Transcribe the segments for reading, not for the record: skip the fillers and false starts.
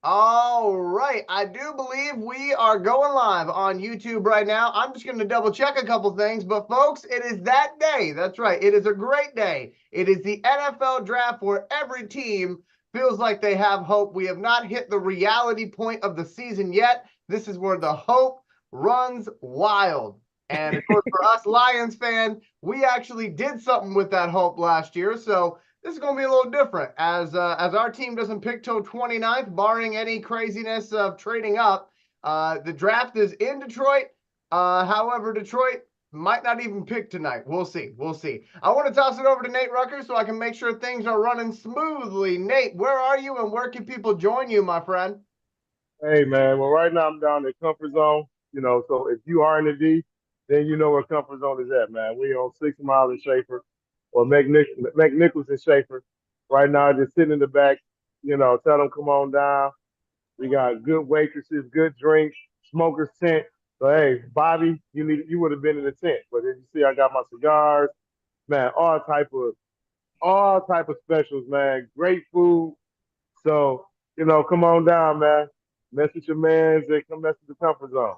All right. I do believe we are going live on YouTube right now. I'm just going to double check a couple things, but folks, it is that day. That's right. It is a great day. It is the NFL draft where every team feels like they have hope. We have not hit the reality point of the season yet. This is where the hope runs wild. And of course, for us Lions fans, we actually did something with that hope last year. So this is going to be a little different as our team doesn't pick till 29th, barring any craziness of trading up. The draft is in Detroit. However, Detroit might not even pick tonight. We'll see. We'll see. I want to toss it over to Nate Rucker so I can make sure things are running smoothly. Nate, where are you and where can people join you, my friend? Hey man, well right now I'm down in comfort zone, so if you are in the D, then you know where comfort zone is at, man. We on 6 Mile and Schaefer or McNichols and Schaefer. Right now, just sitting in the back, tell them come on down. We got good waitresses, good drinks, smokers tent. So hey, Bobby, you would have been in the tent. But as you see, I got my cigars, man, all type of specials, man. Great food. So, come on down, man. Mess with your mans and come mess with the comfort zone.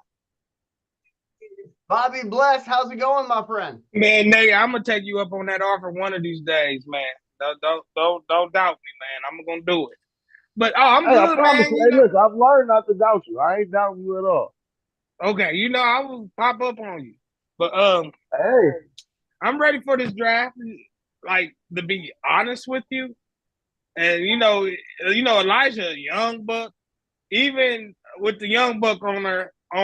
Bobby Bless, how's it going, my friend? Man, Nate, I'm gonna take you up on that offer one of these days, man. Don't doubt me, man. I'm gonna do it. But I'm Hey, I good, promise man. you. Hey, listen, I've learned not to doubt you. I ain't doubting you at all. Okay, I will pop up on you. But Hey, I'm ready for this draft. Like to be honest with you, and Elijah, young buck. Even with the young buck on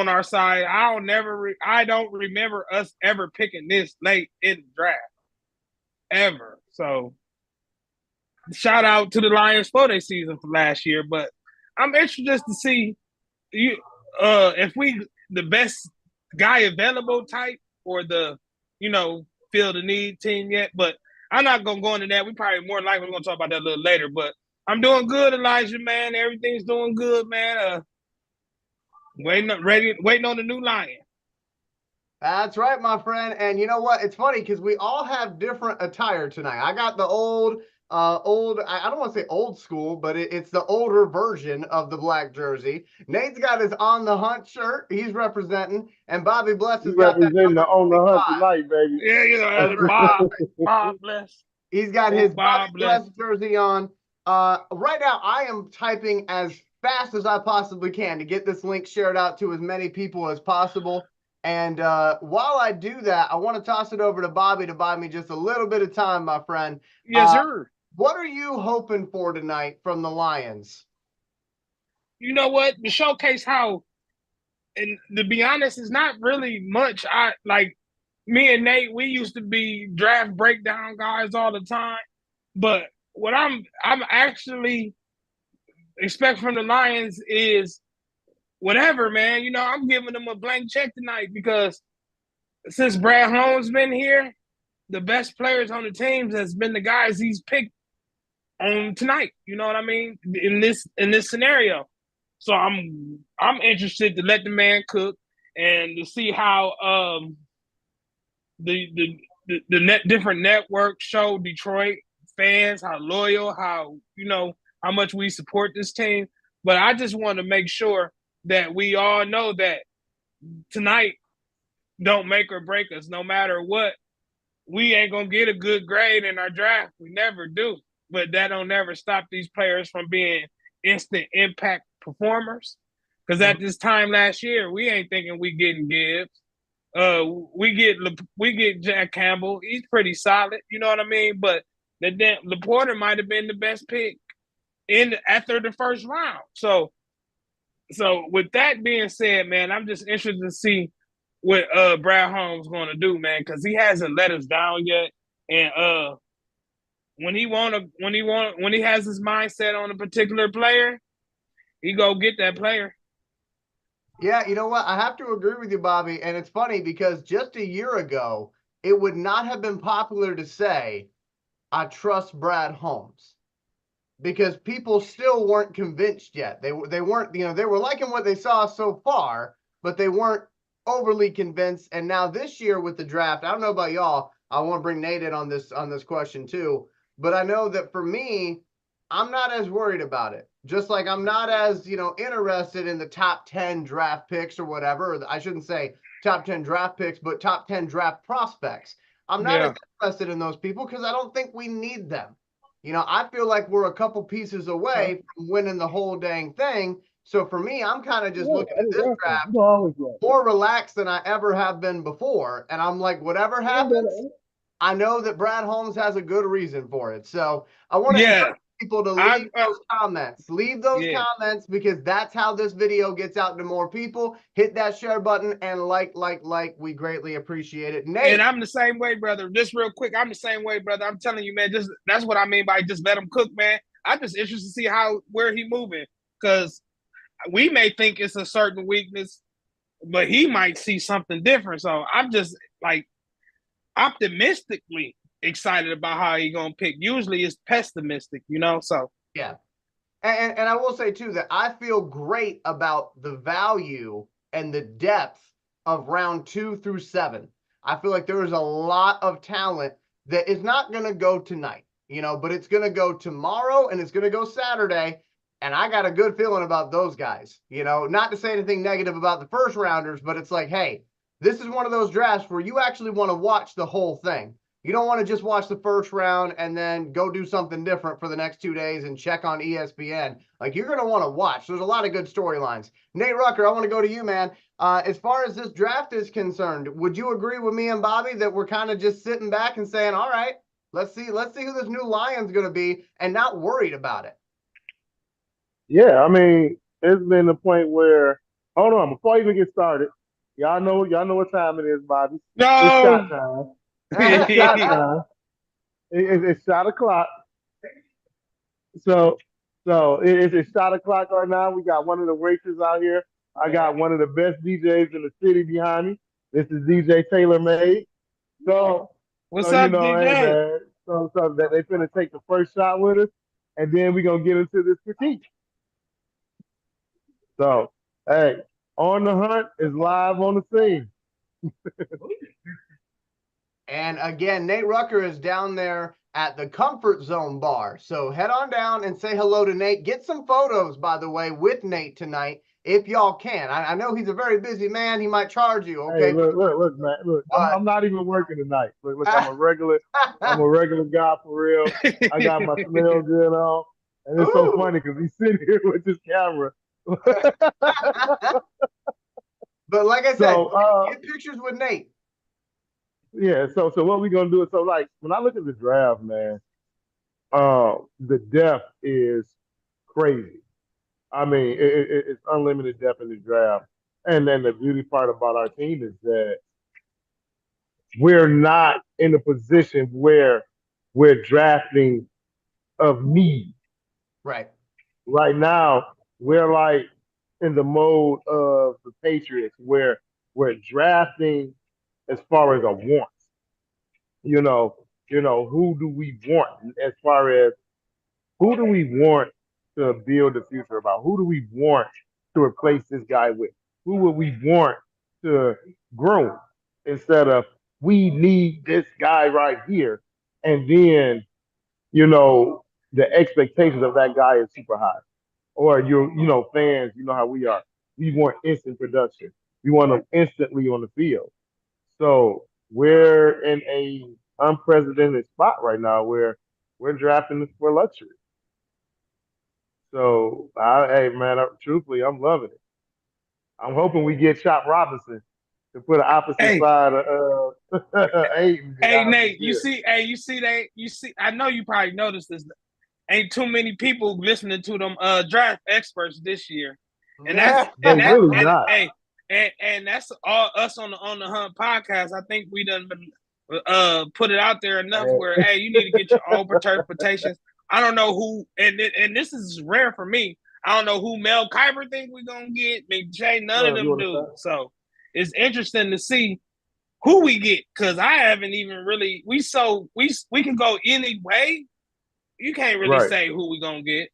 our side, I don't remember us ever picking this late in the draft ever. So shout out to the Lions for their season for last year. But I'm interested to see you if we the best guy available type or the feel the need team yet. But I'm not gonna go into that. We probably more likely gonna talk about that a little later. But I'm doing good, Elijah, man. Everything's doing good, man. Waiting on the new lion. That's right, my friend. And you know what? It's funny because we all have different attire tonight. I got the I don't want to say old school, but it's the older version of the black jersey. Nate's got his on the hunt shirt. He's representing. And Bobby Bless has you got that representing number the on the hunt 25. tonight, baby. Yeah, That's right. Bob bless. He's got Oh, his Bobby Bob Bless bless. jersey on. Right now, I am typing as fast as I possibly can to get this link shared out to as many people as possible. And while I do that, I want to toss it over to Bobby to buy me just a little bit of time, my friend. Yes, sir. What are you hoping for tonight from the Lions? You know what? To showcase how, and to be honest, it's not really much. I like me and Nate. We used to be draft breakdown guys all the time, but what I'm actually expect from the Lions is whatever, man. I'm giving them a blank check tonight because since Brad Holmes been here, the best players on the teams has been the guys he's picked on tonight. You know what I mean? In this scenario. So I'm interested to let the man cook and to see how the different networks show Detroit fans how loyal, how how much we support this team. But I just want to make sure that we all know that tonight don't make or break us. No matter what, we ain't gonna get a good grade in our draft. We never do. But that don't never stop these players from being instant impact performers. Because at this time last year, we ain't thinking we getting Gibbs. Uh, we get Jack Campbell. He's pretty solid. You know what I mean? But then Laporta might have been the best pick in after the first round. So with that being said, man, I'm just interested to see what Brad Holmes going to do, man, because he hasn't let us down yet. And when he has his mindset on a particular player, he go get that player. Yeah, you know what? I have to agree with you, Bobby. And it's funny because just a year ago, it would not have been popular to say, I trust Brad Holmes because people still weren't convinced yet. They weren't, they were liking what they saw so far, but they weren't overly convinced. And now this year with the draft, I don't know about y'all. I want to bring Nate in on this question too, but I know that for me, I'm not as worried about it. Just like I'm not as, interested in the top 10 draft picks or whatever. Or I shouldn't say top 10 draft picks, but top 10 draft prospects. I'm not as Yeah. interested in those people because I don't think we need them. I feel like we're a couple pieces away from winning the whole dang thing. So for me, I'm kind of just Yeah, looking at this draft you always right. more relaxed than I ever have been before. And I'm like, whatever happens, I know that Brad Holmes has a good reason for it. So I want to Yeah. encourage people to I leave those comments. Leave those yeah. comments because that's how this video gets out to more people. Hit that share button and like. We greatly appreciate it. Nate. And I'm the same way, brother. Just real quick, I'm the same way, brother. I'm telling you, man. Just that's what I mean by just let him cook, man. I'm just interested to see where he moving, because we may think it's a certain weakness, but he might see something different. So I'm just like optimistically excited about how he gonna pick. Usually it's pessimistic, So Yeah. And I will say too that I feel great about the value and the depth of round 2 through 7. I feel like there is a lot of talent that is not going to go tonight, but it's going to go tomorrow and it's going to go Saturday. And I got a good feeling about those guys, not to say anything negative about the first rounders, but it's like, hey, this is one of those drafts where you actually want to watch the whole thing. You don't want to just watch the first round and then go do something different for the next 2 days and check on ESPN. Like, you're going to want to watch. There's a lot of good storylines. Nate Rucker, I want to go to you, man. As far as this draft is concerned, would you agree with me and Bobby that we're kind of just sitting back and saying, all right, let's see who this new Lion's going to be and not worried about it? Yeah, I mean, it's been a point where, hold on, before I even get started, y'all know what time it is, Bobby. It's shot no. time. It's shot time. It's shot o'clock. So it's shot o'clock right now. We got one of the racers out here. I got one of the best DJs in the city behind me. This is DJ Taylor Made. What's So up, hey DJ? man. So that they finna take the first shot with us, and then we gonna get into this critique. So hey, On the Hunt is live on the scene. And again, Nate Rucker is down there at the Comfort Zone bar. So head on down and say hello to Nate. Get some photos, by the way, with Nate tonight, if y'all can. I know he's a very busy man. He might charge you, okay? Hey, look, man. Look, I'm not even working tonight. Look, I'm a regular guy for real. I got my smell good on. And it's so funny because he's sitting here with this camera. But like I said, get pictures with Nate. Yeah, so what we gonna do is, so like when I look at the draft, man, the depth is crazy. I mean, it's unlimited depth in the draft. And then the beauty part about our team is that we're not in a position where we're drafting of need. Right. Right now, we're like in the mode of the Patriots where we're drafting as far as a want. Who do we want as far as who do we want to build the future about? Who do we want to replace this guy with? Who would we want to groom instead of we need this guy right here? And then, the expectations of that guy is super high. Or fans, you know how we are. We want instant production. We want them instantly on the field. So we're in a unprecedented spot right now where we're drafting for luxury. So, hey man, truthfully, I'm loving it. I'm hoping we get Chop Robinson to put an opposite side of Aiden. Hey Nate, you see that? I know you probably noticed this. Ain't too many people listening to them draft experts this year, and that's not. Hey, and that's all us on the Hunt podcast. I think we done put it out there enough where hey, you need to get your own interpretations. I don't know who, and this is rare for me. I don't know who Mel Kiper think we're gonna get. McJay, none of them do. So it's interesting to see who we get, because I haven't even really. We can go any way. You can't really say who we gonna get.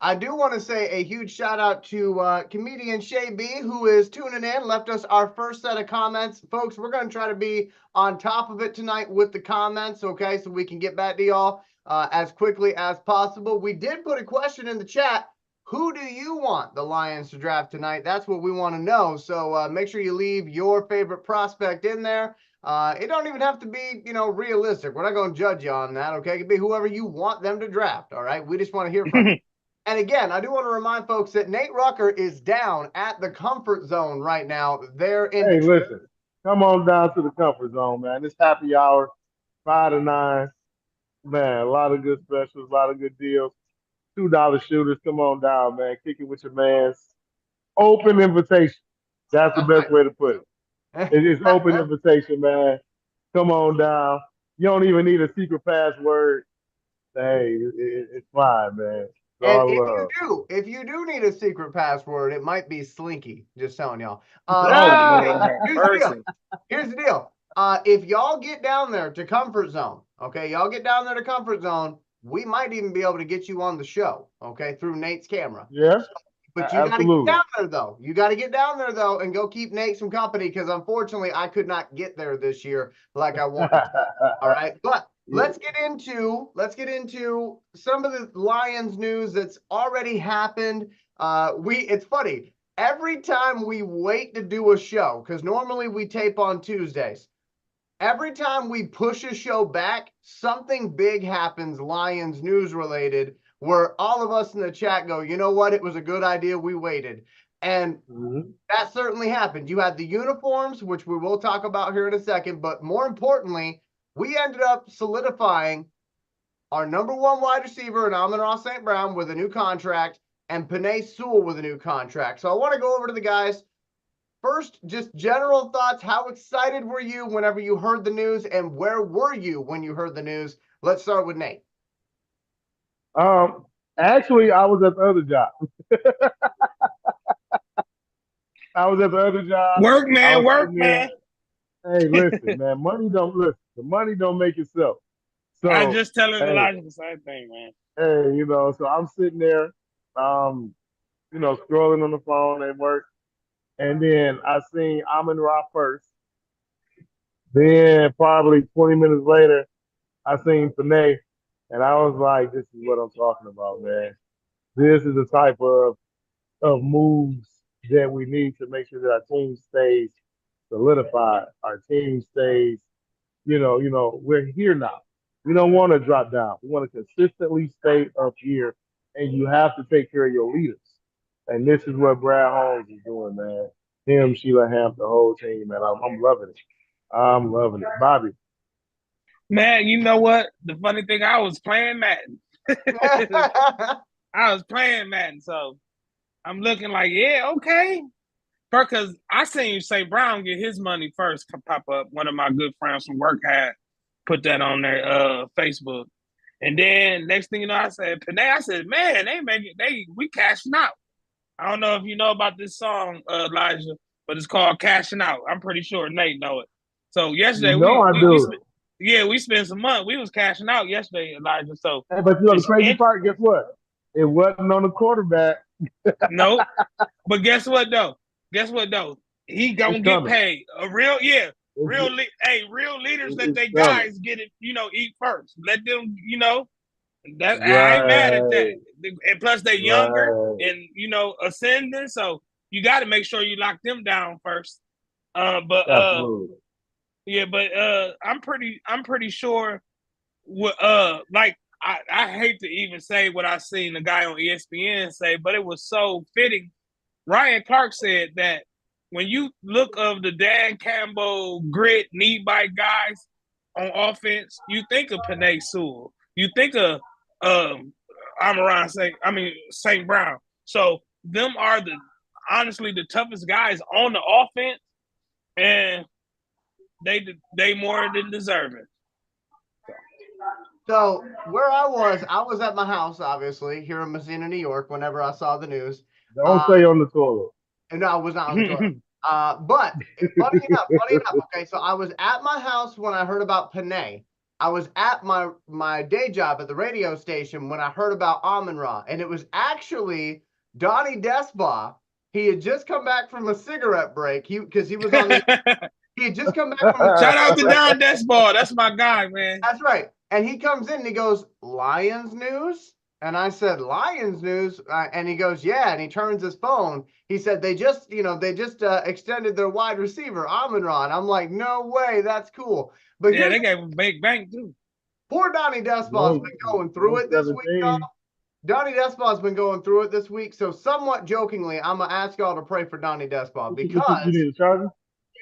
I do want to say a huge shout out to comedian Shay B, who is tuning in, left us our first set of comments. Folks, we're going to try to be on top of it tonight with the comments, okay, so we can get back to y'all. as quickly as possible. We did put a question in the chat. Who do you want the Lions to draft tonight? That's what we want to know. So make sure you leave your favorite prospect in there. It don't even have to be, realistic. We're not going to judge you on that, okay? It could be whoever you want them to draft, all right? We just want to hear from you. And again, I do want to remind folks that Nate Rucker is down at the Comfort Zone right now. They're in Hey, Detroit. listen, come on down to the Comfort Zone, man. It's happy hour, 5 to 9. Man, a lot of good specials, a lot of good deals. $2 shooters. Come on down, man. Kick it with your mans. Open invitation. That's the best way to put it. It's open invitation, man. Come on down. You don't even need a secret password. Hey, it's fine, man. It's And all if you do need a secret password, it might be Slinky. Just telling y'all. Oh, Lord have Here's the deal. mercy. Here's the deal. If y'all get down there to Comfort Zone, okay, y'all get down there to Comfort Zone, we might even be able to get you on the show, okay, through Nate's camera. Yeah. But you got to get Absolutely. down there, though. You got to get down there, though, and go keep Nate some company because, unfortunately, I could not get there this year like I wanted to. All right. But let's get into some of the Lions news that's already happened. It's funny. Every time we wait to do a show, because normally we tape on Tuesdays, every time we push a show back, something big happens, Lions news related, where all of us in the chat go, you know what? It was a good idea. We waited. And that certainly happened. You had the uniforms, which we will talk about here in a second. But more importantly, we ended up solidifying our number one wide receiver in Amon-Ra St. Brown with a new contract and Penei Sewell with a new contract. So I want to go over to the guys. First, just general thoughts. How excited were you whenever you heard the news, and where were you when you heard the news? Let's start with Nate. Actually, I was at the other job. I was at the other job. Work, man. Hey, listen, man. The money don't make itself. So I just telling hey, Elijah the same thing, man. Hey, so I'm sitting there, scrolling on the phone at work, and then I seen Amon-Ra first. Then probably 20 minutes later, I seen Penei, and I was like, "This is what I'm talking about, man. This is the type of moves that we need to make sure that our team stays solidified. Our team stays, we're here now. We don't want to drop down. We want to consistently stay up here, and you have to take care of your leaders. And this is what Brad Holmes is doing, man. Him, Sheila Hamp, the whole team, man. I'm loving it. I'm loving it. Bobby. Man, you know what? The funny thing, I was playing Madden. I was playing Madden, so I'm looking like, yeah, okay. Because I seen St. Brown get his money first pop up. One of my good friends from work had put that on their Facebook. And then next thing you know, I said, Penei, I said, man, we cashing out. I don't know if you know about this song, Elijah, but it's called Cashing Out. I'm pretty sure Nate know it. So yesterday, we spent some money. We was cashing out yesterday, Elijah. So, hey, but the crazy part, guess what? It wasn't on the quarterback. No, but guess what though? He gonna get paid. Real leaders let their guys get it. Eat first. Let them. That right. I ain't mad at that. And plus, they're younger and ascending. So you got to make sure you lock them down first. I'm pretty sure. I hate to even say what I seen the guy on ESPN say, but it was so fitting. Ryan Clark said that when you look of the Dan Campbell grit, knee bite guys on offense, you think of Penei Sewell. You think of St. Brown. So them are honestly the toughest guys on the offense, and they more than deserving. So where I was at my house, obviously, here in Messina, New York, whenever I saw the news. Don't say on the toilet. No, I was not on the toilet. But funny enough, okay, so I was at my house when I heard about Penei. I was at my day job at the radio station when I heard about Amon-Ra, and it was actually Donnie Desbaugh. He had just come back from a cigarette break. Because he was on the he had just come back from Shout out to Don Desbaugh. That's my guy, man. That's right. And he comes in and he goes, Lions news? And I said, Lions news? And he goes, yeah. And he turns his phone. He said, they just extended their wide receiver, Amon-Ra. I'm like, no way. That's cool. But Yeah, they gave him big bank too. Poor Donnie Despot's been going through it this week, y'all. Donnie Despot's been going through it this week. So somewhat jokingly, I'm going to ask y'all to pray for Donnie Despot because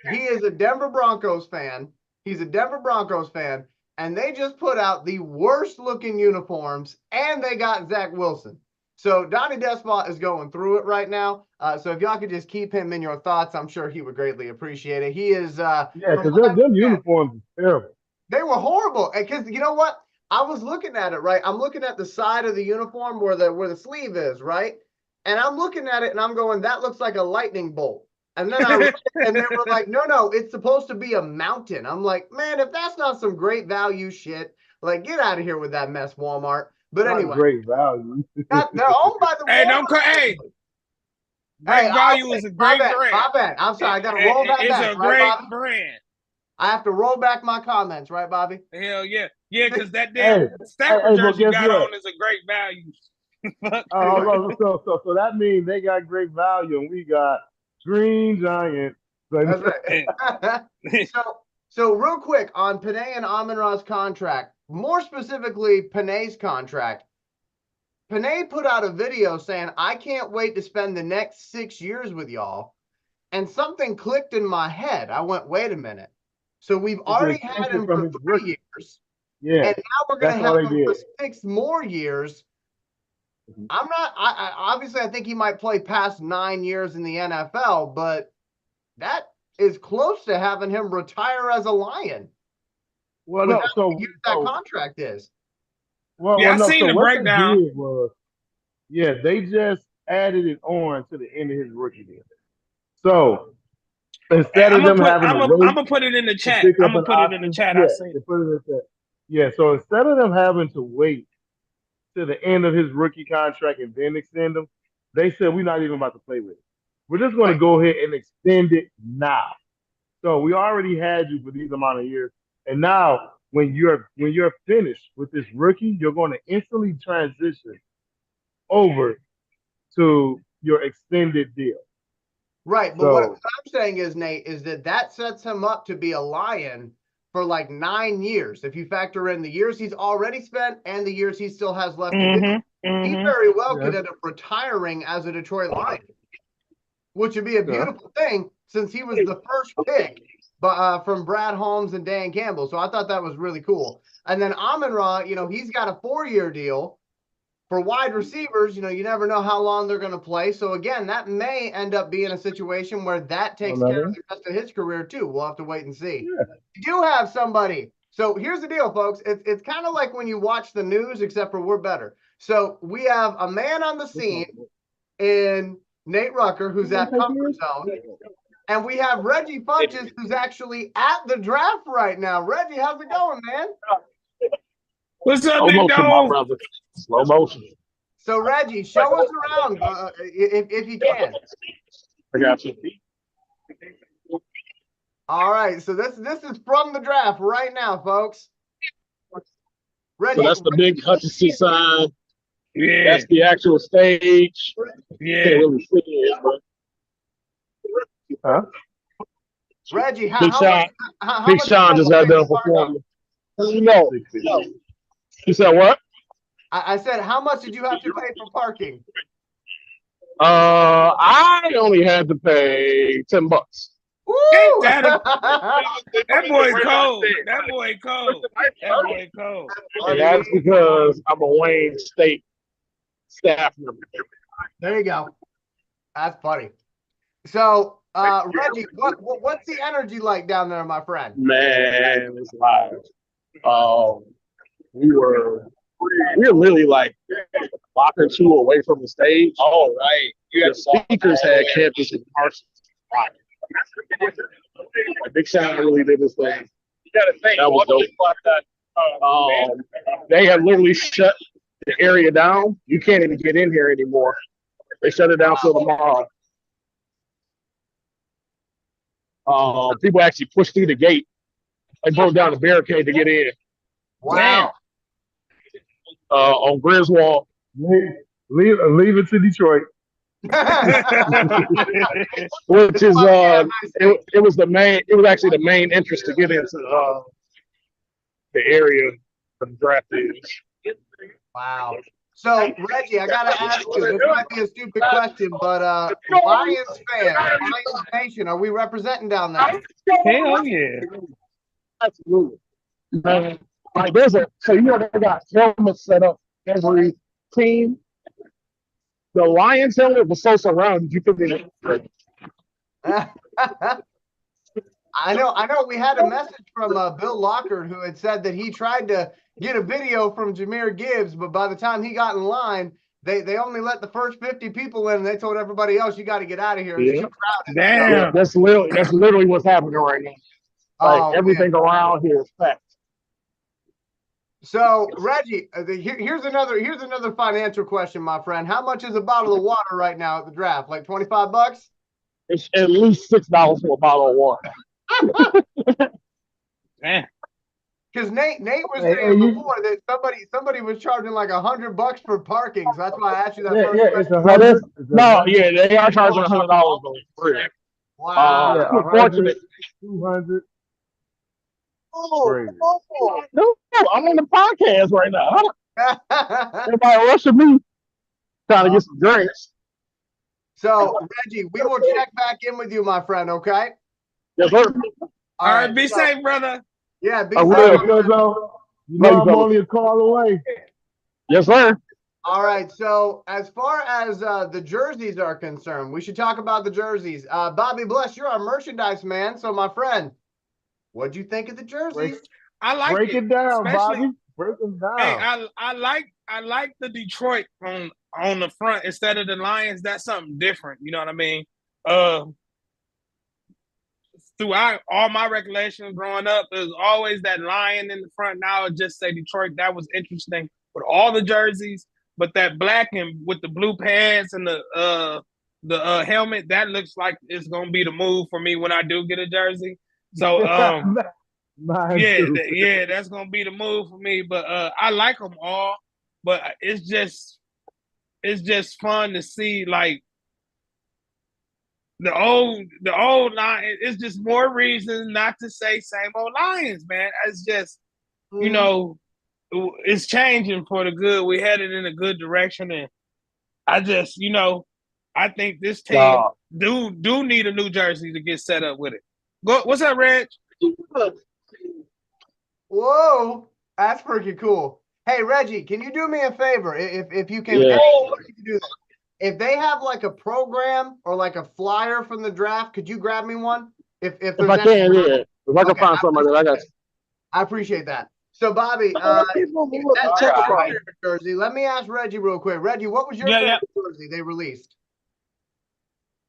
he is a Denver Broncos fan. He's a Denver Broncos fan. And they just put out the worst looking uniforms, and they got Zach Wilson. So Donnie Despot is going through it right now. So if y'all could just keep him in your thoughts, I'm sure he would greatly appreciate it. He is because them uniforms are terrible. They were horrible. Because you know what? I was looking at it, right? I'm looking at the side of the uniform where the sleeve is, right? And I'm looking at it and I'm going, that looks like a lightning bolt. And then and they were like, no, it's supposed to be a mountain. I'm like, man, if that's not some great value shit, like get out of here with that mess, Walmart. But anyway, great value. They're owned by the Hey, Walmart. Great value is a great brand. My bad. I'm sorry. I got to roll that back. It's a great brand. I have to roll back my comments, right, Bobby? Hell yeah. Yeah, because that damn Stafford jersey you got on is a great value. So that means they got great value and we got Green Giant. That's right. So real quick on Penei and Amon-Ra's contract, more specifically Penei's contract. Penei put out a video saying, I can't wait to spend the next 6 years with y'all. And something clicked in my head. I went, wait a minite. So we've already had him for 3 years. Yeah. And now we're going to have him for 6 more years. Obviously I think he might play past 9 years in the NFL, but that is close to having him retire as a Lion. Well, no, so that contract is. I seen the breakdown. They just added it on to the end of his rookie deal. So instead of them having I'm gonna put it in the chat. I'm gonna put it in the chat. I seen it. Yeah, so instead of them having to wait to the end of his rookie contract and then extend him, they said we're not even about to play with it. We're just going to go ahead and extend it now. So we already had you for these amount of years, and now when you're finished with this rookie, you're going to instantly transition over to your extended deal. Right, but what I'm saying is, Nate, is that sets him up to be a Lion for like 9 years. If you factor in the years he's already spent and the years he still has left to do, he very well could end up retiring as a Detroit Lion, which would be a beautiful thing since he was the first pick from Brad Holmes and Dan Campbell. So I thought that was really cool. And then Amon-Ra, he's got a 4-year deal. For wide receivers, you never know how long they're going to play. So, again, that may end up being a situation where that takes care of the rest of his career, too. We'll have to wait and see. Yeah. You do have somebody. So, here's the deal, folks. It's kind of like when you watch the news, except for we're better. So, we have a man on the scene in Nate Rucker, who's at Comfort Zone. And we have Reggie Funches, who's actually at the draft right now. Reggie, how's it going, man? What's up, big dog? Slow motion. So, Reggie, show us around if you can. I got you. All right. So this is from the draft right now, folks. Reggie, so that's the big Hutchinson sign. Yeah. That's the actual stage. Yeah. Can't really see it, but. Reggie, Big Sean just got done performing. No. You said what? I said, how much did you have to pay for parking? I only had to pay $10. Woo! That boy cold. That boy cold. That boy cold. And that's because I'm a Wayne State staff member. There you go. That's funny. So, Reggie, what's the energy like down there, my friend? Man, it's live. We were literally like a block or two away from the stage. Oh, right. The speakers had campus in Parsons. Big Sean really did this thing. That was dope. They have literally shut the area down. You can't even get in here anymore. They shut it down till tomorrow. People actually pushed through the gate. They broke down the barricade to get in. Wow. on Griswold. Leave it to Detroit. Which is it was actually the main interest to get into the area for the draft is. Wow. So Reggie, I gotta ask you, this might be a stupid question, but Lions fan, Lions Nation, are we representing down there? Hell yeah. Absolutely. Man, like so they got helmets set up every team. The Lions helmet was so surrounded you couldn't. I know. We had a message from Bill Lockhart who had said that he tried to get a video from Jahmyr Gibbs, but by the time he got in line, they only let the first 50 people in, and they told everybody else, you got to get out of here. Yeah. Damn. That's literally what's happening right now. Like everything around here is packed. So Reggie, here's another financial question, my friend. How much is a bottle of water right now at the draft? Like $25? It's at least $6 for a bottle of water. Damn. Because Nate was saying before that somebody was charging like $100 for parking, so that's why I asked you that first question. They are charging $100 for it. Wow. Unfortunate. 200. No, I'm on the podcast right now. Everybody rushing me trying to get some drinks. So Reggie, we will check back in with you, my friend. Okay. Yes, sir. All right, be safe, brother. Yeah, be safe. I'm only a call away. Yes, sir. All right. So as far as the jerseys are concerned, we should talk about the jerseys. Bobby Bless, you're our merchandise man. So my friend, what'd you think of the jerseys? I like Break it down, Bobby. Break them down. Hey, I like the Detroit on the front instead of the Lions. That's something different. You know what I mean? Throughout all my recollections growing up, there's always that lion in the front. Now it just say Detroit. That was interesting with all the jerseys, but that black and with the blue pants and the helmet, that looks like it's gonna be the move for me when I do get a jersey. So that's gonna be the move for me. But I like them all, but it's just fun to see like the old line. It's just more reason not to say same old Lions, man. It's just it's changing for the good. We headed in a good direction, and I just I think this team do need a new jersey to get set up with it. What's up, Reg? Whoa, that's pretty cool. Hey, Reggie, can you do me a favor? If you can, do that. If they have like a program or like a flyer from the draft, could you grab me one? If I can, yeah. If I can find something like that, I got you. I appreciate that. So, Bobby, jersey. Let me ask Reggie real quick. Reggie, what was your favorite jersey they released?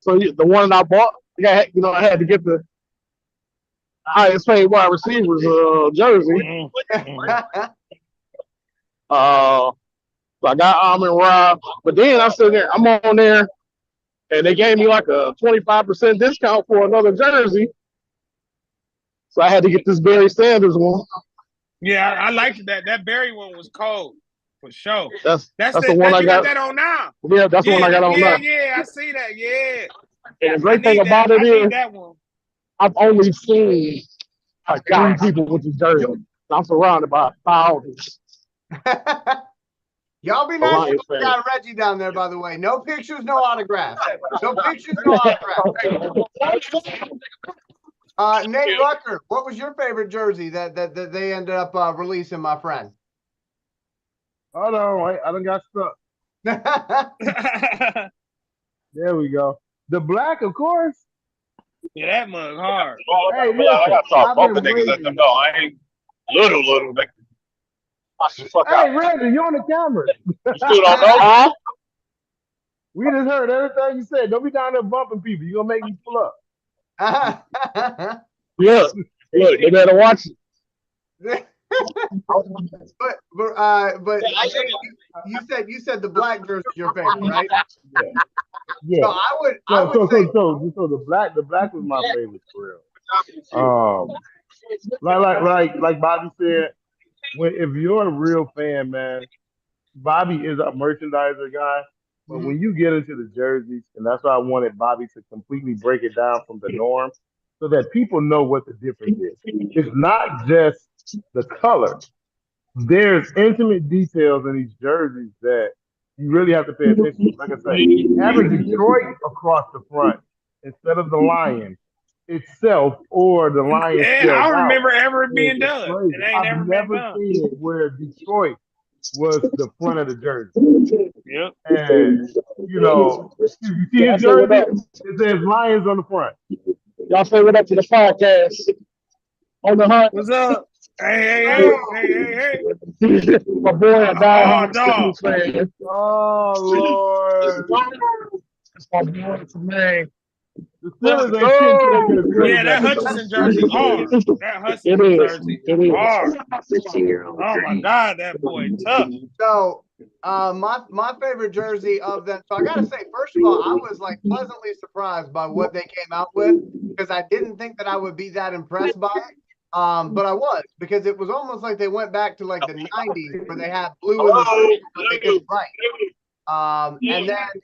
So the one that I bought, I had to get the highest paid wide receivers jersey. So I got Amon-Ra, but then I'm on there, and they gave me like a 25% discount for another jersey. So I had to get this Barry Sanders one. Yeah, I liked that. That Barry one was cold for sure. That's the one I got. That on now. Yeah, that's the one I got on now. Yeah, I see that. Yeah. And the great thing about it is, I've only seen like 3 people with this jersey. I'm surrounded by thousands. Y'all be nice to the guy Reggie down there, by the way. No pictures, no autographs. No pictures, no autographs. Nate Rucker, what was your favorite jersey that they ended up releasing, my friend? Hold on, I done got stuck. There we go. The black, of course. Yeah, that mug hard. Hey, listen, I got to start bumping niggas at them. No, I ain't little. Hey, Reggie, you on the camera. You still don't know? We just heard everything you said. Don't be down there bumping people. You're going to make me pull up. Yeah, look, they better watch it. but you said the black jersey is your favorite, right? Yeah. So I would say so the black was my favorite for real. Like Bobby said, if you're a real fan, man, Bobby is a merchandiser guy, but when you get into the jerseys, and that's why I wanted Bobby to completely break it down from the norm so that people know what the difference is. It's not just the color. There's intimate details in these jerseys that you really have to pay attention to. Like I say, having Detroit across the front instead of the Lions itself or the Lions And spelled I don't out remember ever being is done. crazy. It ain't I've ever been never done. seen it where Detroit was the front of the jersey. Yep. And, you know, you see his jersey, it says Lions on the front. Y'all say what up to the podcast on the hunt. What's up? Hey. My boy, a diehard dog. Steelers fan. Oh, Lord. That's my boy, man. The Steelers ain't shit till they get a quarterback. Yeah, that Hutchinson jersey hard. That Hutchinson jersey is hard. Oh my God, that boy tough. So my favorite jersey of them. So I gotta say, first of all, I was like pleasantly surprised by what they came out with because I didn't think that I would be that impressed by it. But I was, because it was almost like they went back to like the 90s where they had blue in the center, but they did right.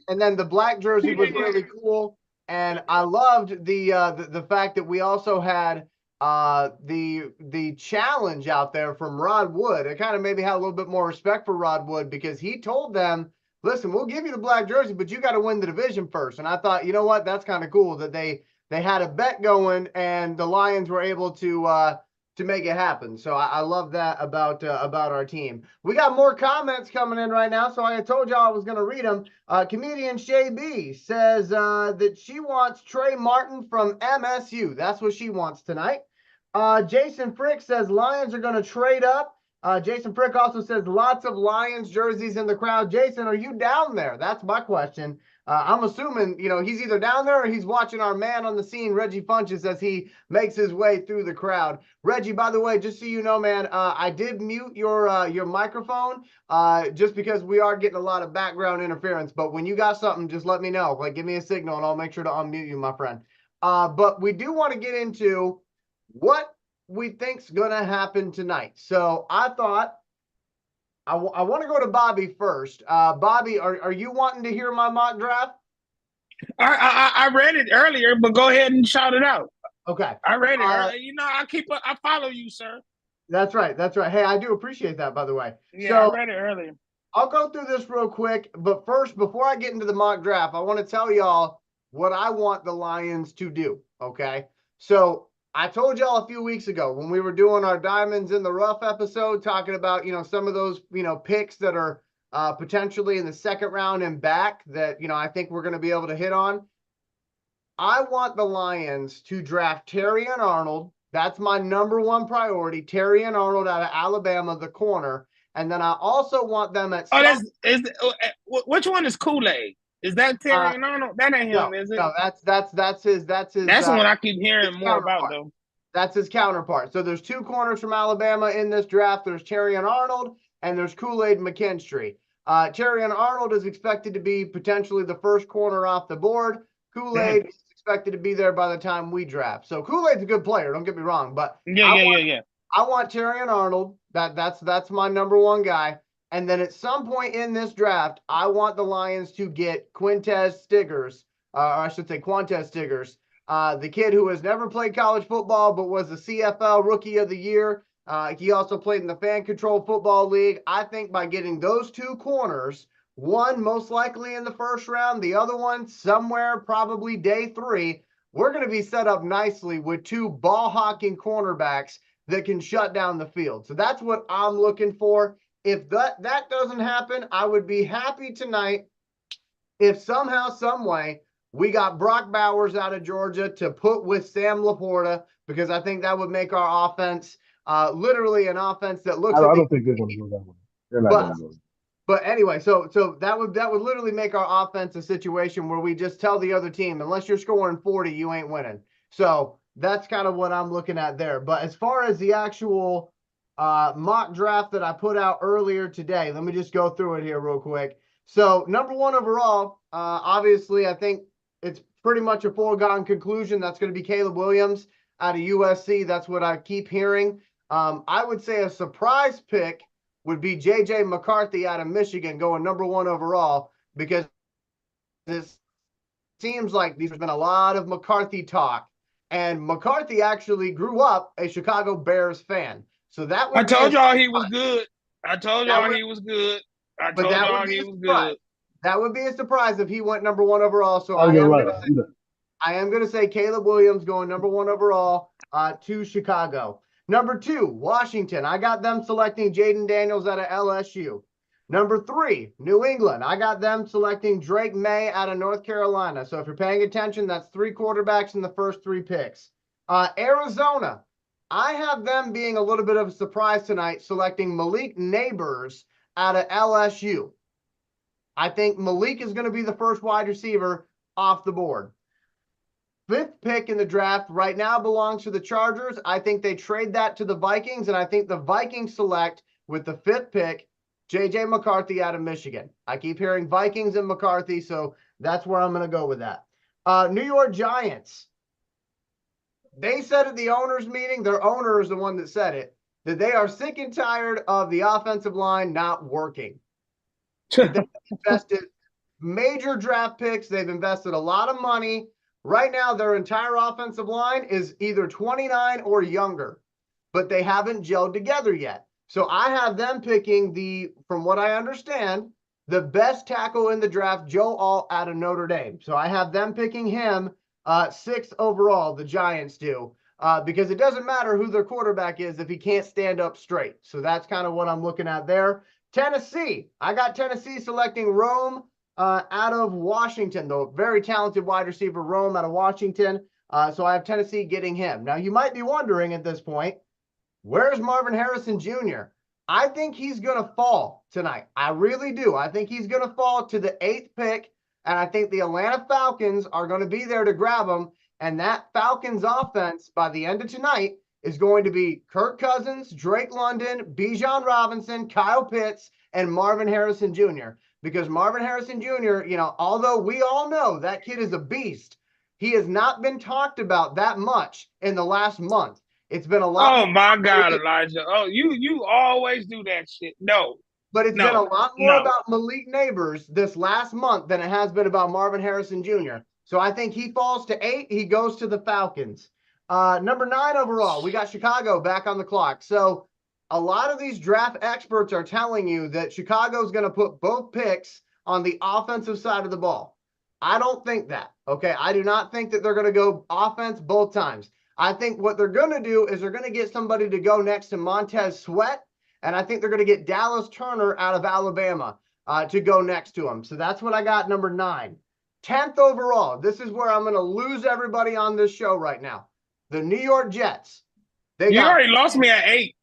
And then the black jersey was really cool. And I loved the fact that we also had the challenge out there from Rod Wood. It kind of maybe had a little bit more respect for Rod Wood because he told them, listen, we'll give you the black jersey, but you got to win the division first. And I thought, you know what, that's kind of cool that they had a bet going and the Lions were able to make it happen. So I love that about our team. We got more comments coming in right now. So I told y'all I was going to read them. Comedian Shay B says that she wants Trey Martin from MSU. That's what she wants tonight. Jason Frick says Lions are going to trade up. Jason Frick also says lots of Lions jerseys in the crowd. Jason, are you down there? That's my question. I'm assuming, you know, he's either down there or he's watching our man on the scene, Reggie Funches, as he makes his way through the crowd. Reggie, by the way, just so you know, man, I did mute your microphone just because we are getting a lot of background interference. But when you got something, just let me know. Like, give me a signal and I'll make sure to unmute you, my friend. But we do want to get into what we think's going to happen tonight. So I thought I want to go to Bobby first. Bobby, are you wanting to hear my mock draft? I read it earlier, but go ahead and shout it out. Okay. I read it earlier. You know, I follow you, sir. That's right. That's right. Hey, I do appreciate that, by the way. Yeah, so, I read it earlier. I'll go through this real quick, but first, before I get into the mock draft, I want to tell y'all what I want the Lions to do, okay? So I told y'all a few weeks ago when we were doing our Diamonds in the Rough episode, talking about, you know, some of those, you know, picks that are potentially in the second round and back that, you know, I think we're going to be able to hit on. I want the Lions to draft Terrion Arnold. That's my number one priority. Terrion Arnold out of Alabama, the corner. And then I also want them at. Which one is Kool-Aid? Is that Terrion Arnold? That ain't him, is it? No, that's his. That's the one I keep hearing more about, though. That's his counterpart. So there's two corners from Alabama in this draft. There's Terrion Arnold and there's Kool-Aid McKinstry. Terrion Arnold is expected to be potentially the first corner off the board. Kool-Aid is expected to be there by the time we draft. So Kool-Aid's a good player. Don't get me wrong, but yeah. I want Terrion Arnold. That's my number one guy. And then at some point in this draft, I want the Lions to get Quintez Stiggers, the kid who has never played college football but was the CFL Rookie of the Year. He also played in the Fan Control Football League. I think by getting those two corners, one most likely in the first round, the other one somewhere probably day 3, we're going to be set up nicely with two ball-hawking cornerbacks that can shut down the field. So that's what I'm looking for. If that doesn't happen, I would be happy tonight if somehow, some way, we got Brock Bowers out of Georgia to put with Sam Laporta, because I think that would make our offense literally an offense that looks. I don't think they're going to go that way. They're not going to go. But anyway, so that would literally make our offense a situation where we just tell the other team, unless you're scoring 40, you ain't winning. So that's kind of what I'm looking at there. But as far as the actual mock draft that I put out earlier today, let me just go through it here real quick. So number 1 overall, obviously, I think it's pretty much a foregone conclusion. That's going to be Caleb Williams out of USC. That's what I keep hearing. I would say a surprise pick would be J.J. McCarthy out of Michigan going number 1 overall, because it seems like there's been a lot of McCarthy talk, and McCarthy actually grew up a Chicago Bears fan. So that would I told y'all he was good. I told y'all he was good. I told y'all he was good. That would be a surprise if he went number 1 overall. So I am going to say Caleb Williams going number 1 overall to Chicago. Number 2, Washington. I got them selecting Jaden Daniels out of LSU. Number 3, New England. I got them selecting Drake May out of North Carolina. So if you're paying attention, that's 3 quarterbacks in the first 3 picks. Arizona. I have them being a little bit of a surprise tonight, selecting Malik Neighbors out of LSU. I think Malik is going to be the first wide receiver off the board. 5th pick in the draft right now belongs to the Chargers. I think they trade that to the Vikings, and I think the Vikings select with the 5th pick J.J. McCarthy out of Michigan. I keep hearing Vikings and McCarthy, so that's where I'm going to go with that. New York Giants. They said at the owners' meeting, their owner is the one that said it, that they are sick and tired of the offensive line not working. They've invested major draft picks. They've invested a lot of money. Right now, their entire offensive line is either 29 or younger, but they haven't gelled together yet. So I have them picking from what I understand, the best tackle in the draft, Joe Alt out of Notre Dame. So I have them picking him 6th overall, the Giants do, because it doesn't matter who their quarterback is if he can't stand up straight. So that's kind of what I'm looking at there. Tennessee. I got Tennessee selecting Rome out of Washington, the very talented wide receiver Rome out of Washington. So I have Tennessee getting him. Now, you might be wondering at this point, where's Marvin Harrison Jr.? I think he's going to fall tonight. I really do. I think he's going to fall to the 8th pick, and I think the Atlanta Falcons are going to be there to grab him. And that Falcons offense by the end of tonight is going to be Kirk Cousins, Drake London, Bijan Robinson, Kyle Pitts, and Marvin Harrison Jr. Because Marvin Harrison Jr., although we all know that kid is a beast, he has not been talked about that much in the last month. It's been a lot. Oh my God, Elijah! Oh, you always do that shit. No, but it's been a lot more about Malik Neighbors this last month than it has been about Marvin Harrison Jr. So I think he falls to 8. He goes to the Falcons. Number 9 overall, we got Chicago back on the clock. So a lot of these draft experts are telling you that Chicago's going to put both picks on the offensive side of the ball. I don't think that. Okay, I do not think that they're going to go offense both times. I think what they're going to do is they're going to get somebody to go next to Montez Sweat, and I think they're going to get Dallas Turner out of Alabama to go next to him. So that's what I got, number 9. 10th overall. This is where I'm going to lose everybody on this show right now. The New York Jets. You already lost me at 8.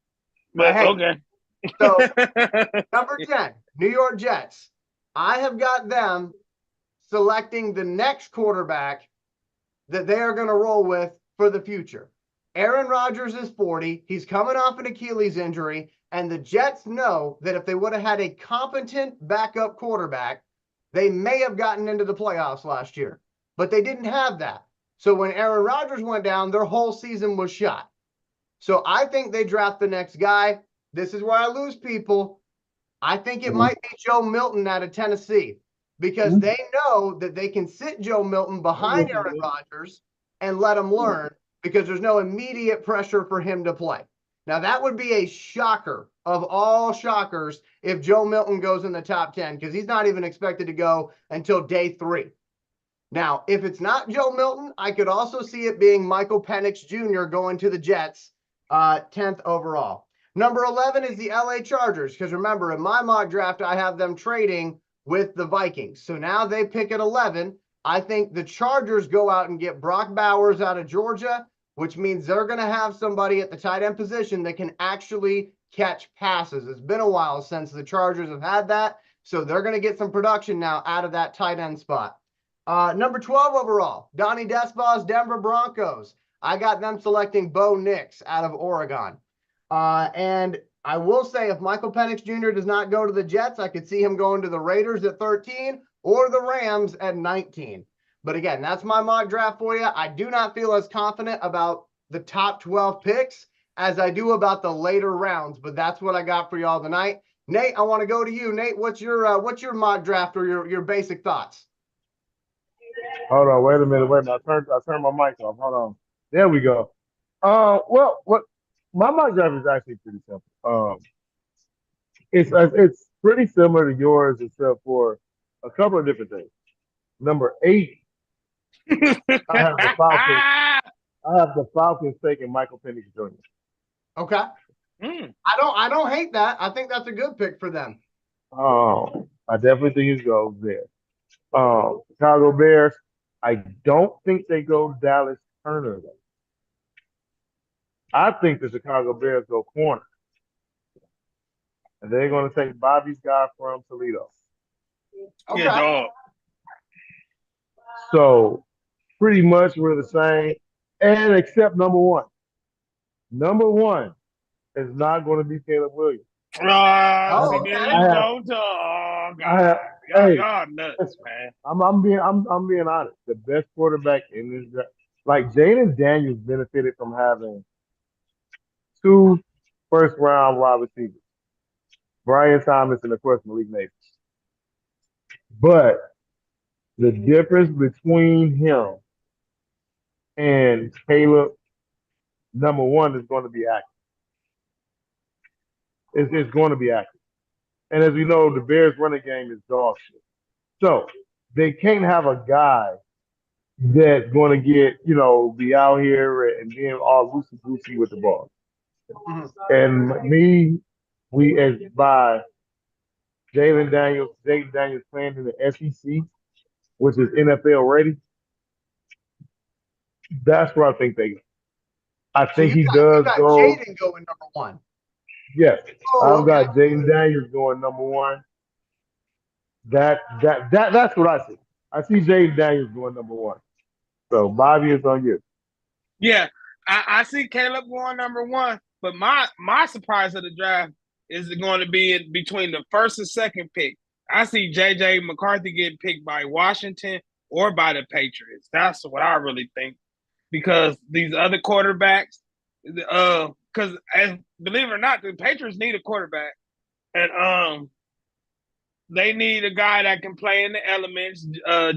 But hey, okay. So number 10, New York Jets. I have got them selecting the next quarterback that they are going to roll with for the future. Aaron Rodgers is 40. He's coming off an Achilles injury, and the Jets know that if they would have had a competent backup quarterback, they may have gotten into the playoffs last year, but they didn't have that. So when Aaron Rodgers went down, their whole season was shot. So I think they draft the next guy. This is where I lose people. I think it might be Joe Milton out of Tennessee, because they know that they can sit Joe Milton behind Aaron Rodgers and let him learn, because there's no immediate pressure for him to play. Now, that would be a shocker of all shockers if Joe Milton goes in the top 10, because he's not even expected to go until day 3. Now, if it's not Joe Milton, I could also see it being Michael Penix Jr. going to the Jets, 10th overall. Number 11 is the LA Chargers, because remember, in my mock draft, I have them trading with the Vikings. So now they pick at 11. I think the Chargers go out and get Brock Bowers out of Georgia, which means they're going to have somebody at the tight end position that can actually catch passes. It's been a while since the Chargers have had that, so they're going to get some production now out of that tight end spot. Number 12 overall, Donnie Despas, Denver Broncos. I got them selecting Bo Nix out of Oregon. And I will say, if Michael Penix Jr. does not go to the Jets, I could see him going to the Raiders at 13 or the Rams at 19. But again, that's my mock draft for you. I do not feel as confident about the top 12 picks as I do about the later rounds, but that's what I got for y'all tonight. Nate, I want to go to you. Nate, what's your mock draft or your basic thoughts? Hold on, wait a minute. I turned my mic off. Hold on. There we go. Well, what my mock draft is actually pretty simple. It's pretty similar to yours, except for a couple of different things. Number 8, I have the Falcons. I have the Falcons taking Michael Penix Jr. Okay. I don't hate that. I think that's a good pick for them. I definitely think he goes there. Chicago Bears. I don't think they go Dallas Turner though. I think the Chicago Bears go corner, and they're going to take Bobby's guy from Toledo. Okay. Yeah, dog. So pretty much we're the same, and except number 1. Number 1 is not going to be Caleb Williams. Oh, okay. there you go, dog. Y'all nuts, man. I'm being honest. The best quarterback in this draft, like Jaden Daniels, benefited from having 2 first-round wide receivers, Brian Thomas and of course Malik Neighbors. But the difference between him and Caleb, number 1, is going to be accurate. It's going to be accurate. And as we know, the Bears' running game is dog shit. So they can't have a guy that's going to get, be out here and being all loosey-goosey with the ball. Mm-hmm. And we as by Jaden Daniels playing in the SEC, which is NFL ready. That's where I think they go. I think he does go. Jaden going number 1. Yes, I've okay. got Jaden Daniels going number 1. That's what I see. I see Jaden Daniels going number 1. So Bobby is on you. Yeah, I see Caleb going number 1, but my surprise of the draft is going to be in between the first and second pick. I see J.J. McCarthy getting picked by Washington or by the Patriots. That's what I really think, because these other quarterbacks, because believe it or not, the Patriots need a quarterback, and they need a guy that can play in the elements.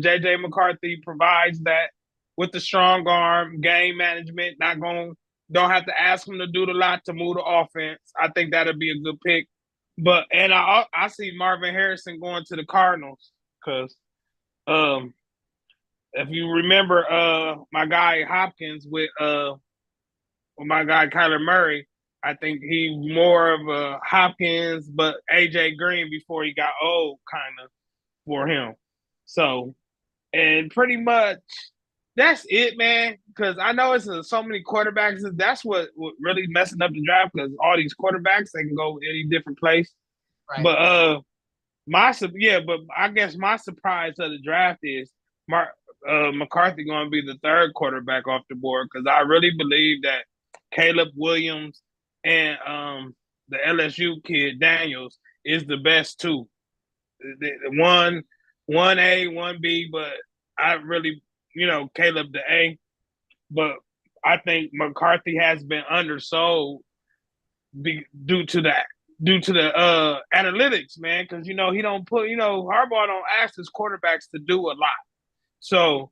J.J. McCarthy provides that with the strong arm, game management. Don't have to ask him to do a lot to move the offense. I think that'll be a good pick. But I see Marvin Harrison going to the Cardinals because if you remember my guy Hopkins with my guy Kyler Murray, I think he's more of a Hopkins, but AJ Green before he got old, kind of, for him. So, and pretty much that's it, man. Because I know it's so many quarterbacks. That's what really messing up the draft, because all these quarterbacks, they can go any different place. Right. But but I guess my surprise of the draft is McCarthy going to be the 3rd quarterback off the board, because I really believe that Caleb Williams and the LSU kid Daniels is the best 2. One A, 1B, but I really, Caleb the A. But I think McCarthy has been undersold due to the analytics, man. Because he don't put, Harbaugh don't ask his quarterbacks to do a lot. So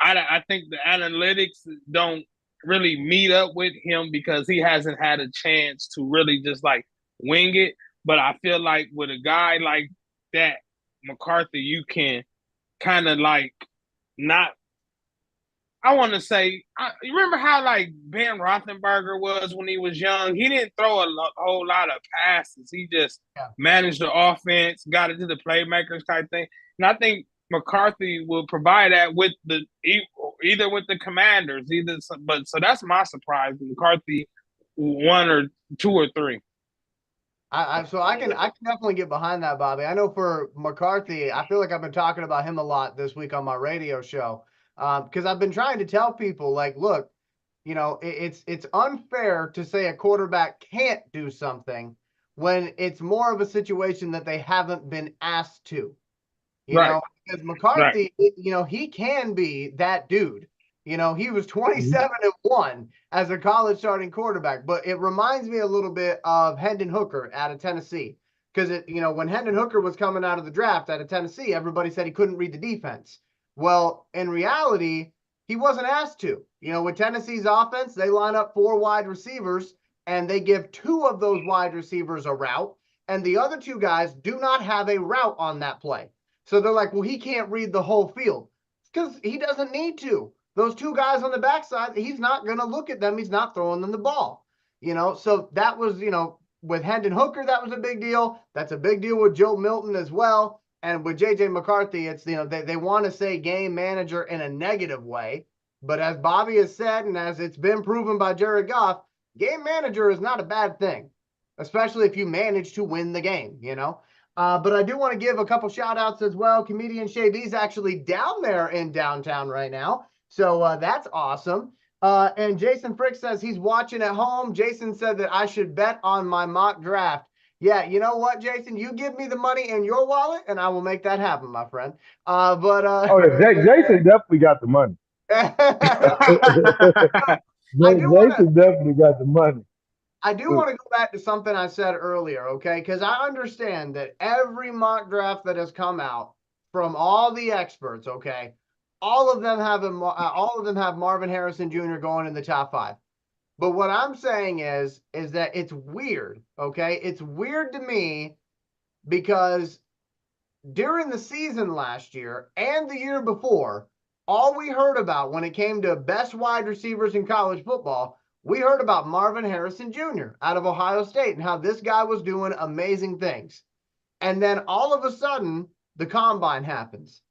I think the analytics don't really meet up with him, because he hasn't had a chance to really just like wing it. But I feel like with a guy like that, McCarthy, you can kind of like not. I want to say, you remember how like Ben Roethlisberger was when he was young? He didn't throw a whole lot of passes. He just managed the offense, got it to the playmakers type thing. And I think McCarthy will provide that with either with the Commanders, so that's my surprise. McCarthy 1 or 2 or 3. So I can definitely get behind that, Bobby. I know for McCarthy, I feel like I've been talking about him a lot this week on my radio show, because I've been trying to tell people, like, look, it's unfair to say a quarterback can't do something when it's more of a situation that they haven't been asked to. You know, because McCarthy, he can be that dude. You know, he was 27-1 as a college starting quarterback, but it reminds me a little bit of Hendon Hooker out of Tennessee. Because when Hendon Hooker was coming out of the draft out of Tennessee, everybody said he couldn't read the defense. Well, in reality, he wasn't asked to. With Tennessee's offense, they line up 4 wide receivers and they give 2 of those wide receivers a route, and the other 2 guys do not have a route on that play. So they're like, well, he can't read the whole field. It's because he doesn't need to. Those 2 guys on the backside, he's not going to look at them. He's not throwing them the ball. So that was, with Hendon Hooker, that was a big deal. That's a big deal with Joe Milton as well. And with J.J. McCarthy, it's, they want to say game manager in a negative way. But as Bobby has said, and as it's been proven by Jared Goff, game manager is not a bad thing, especially if you manage to win the game, But I do want to give a couple shout outs as well. Comedian Shay B's actually down there in downtown right now. So that's awesome. And Jason Frick says he's watching at home. Jason said that I should bet on my mock draft. Yeah, you know what, Jason? You give me the money in your wallet, and I will make that happen, my friend. Oh, yeah, Jason definitely got the money. Jason definitely got the money. I do want to go back to something I said earlier, okay? Because I understand that every mock draft that has come out from all the experts, okay, all of them have Marvin Harrison Jr. going in the top 5. But what I'm saying is that it's weird, okay? It's weird to me because during the season last year and the year before, all we heard about when it came to best wide receivers in college football, we heard about Marvin Harrison Jr. out of Ohio State and how this guy was doing amazing things. And then all of a sudden, the combine happens.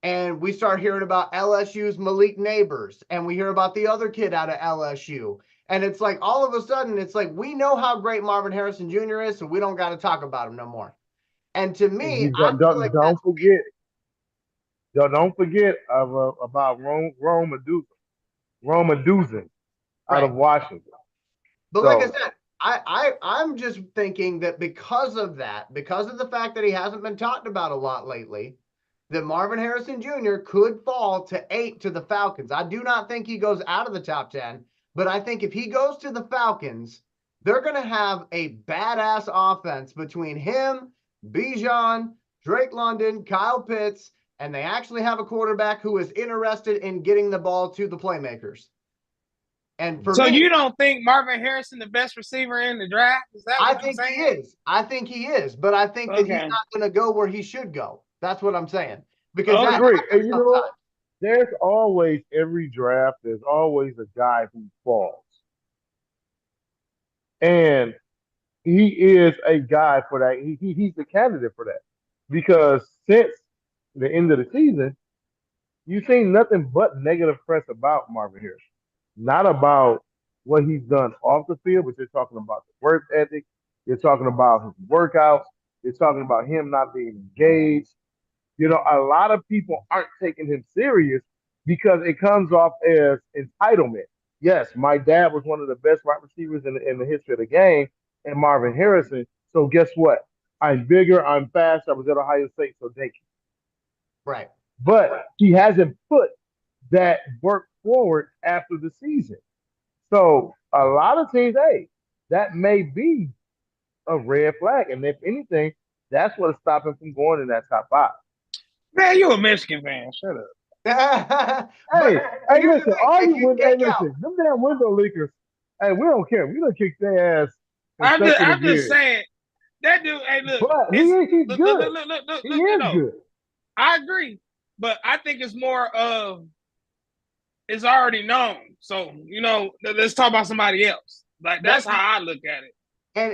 And we start hearing about LSU's Malik Neighbors, and we hear about the other kid out of LSU. And it's like, all of a sudden, it's like, we know how great Marvin Harrison Jr. is, so we don't got to talk about him no more. And to me, don't forget about Rome Odunze out of Washington. But like I said, I'm just thinking that because of the fact that he hasn't been talked about a lot lately, that Marvin Harrison Jr. could fall to 8 to the Falcons. I do not think he goes out of the top 10, but I think if he goes to the Falcons, they're going to have a badass offense between him, Bijan, Drake London, Kyle Pitts, and they actually have a quarterback who is interested in getting the ball to the playmakers. And so you don't think Marvin Harrison the best receiver in the draft? Is that what I think he is. I think he is, but I think that he's not going to go where he should go. That's what I'm saying. Because I agree. And there's always every draft. There's always a guy who falls, and he is a guy for that. He's the candidate for that because since the end of the season, you've seen nothing but negative press about Marvin Harrison. Not about what he's done off the field, but you're talking about the work ethic. You're talking about his workouts. You're talking about him not being engaged. A lot of people aren't taking him serious because it comes off as entitlement. Yes, my dad was one of the best wide receivers in the history of the game, and Marvin Harrison. So guess what? I'm bigger, I'm fast. I was at Ohio State, so thank you. Right. But he hasn't put that work forward after the season. So a lot of teams, that may be a red flag. And if anything, that's what's stopping him from going in that top 5. Man, you a Michigan fan. Shut up. Listen, them damn window leakers, we don't care. We don't kick their ass. I'm just saying, that dude, look. But he's good. Look, he is good. I agree. But I think it's more of, it's already known. So, let's talk about somebody else. Like, that's how I look at it.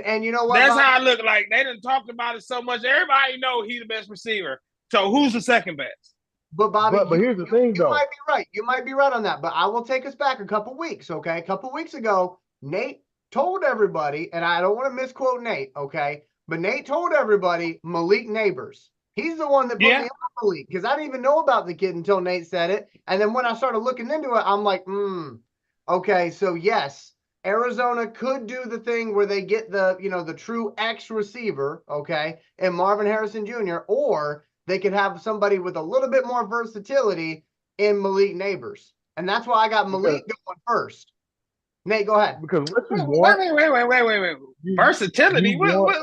And you know what? That's how I look. Like, they done talked about it so much. Everybody know he's the best receiver. So who's the second best? But Bobby, but here's the thing, though. You might be right. You might be right on that. But I will take us back a couple weeks, okay? A couple weeks ago, Nate told everybody, and I don't want to misquote Nate, okay? But Nate told everybody Malik Neighbors. He's the one that put me on Malik because I didn't even know about the kid until Nate said it. And then when I started looking into it, I'm like, okay, so yes, Arizona could do the thing where they get the true X receiver, okay, and Marvin Harrison Jr., or they could have somebody with a little bit more versatility in Malik Neighbors. And that's why I got Malik going first. Nate, go ahead. Because what you want? Wait. Versatility. you What want-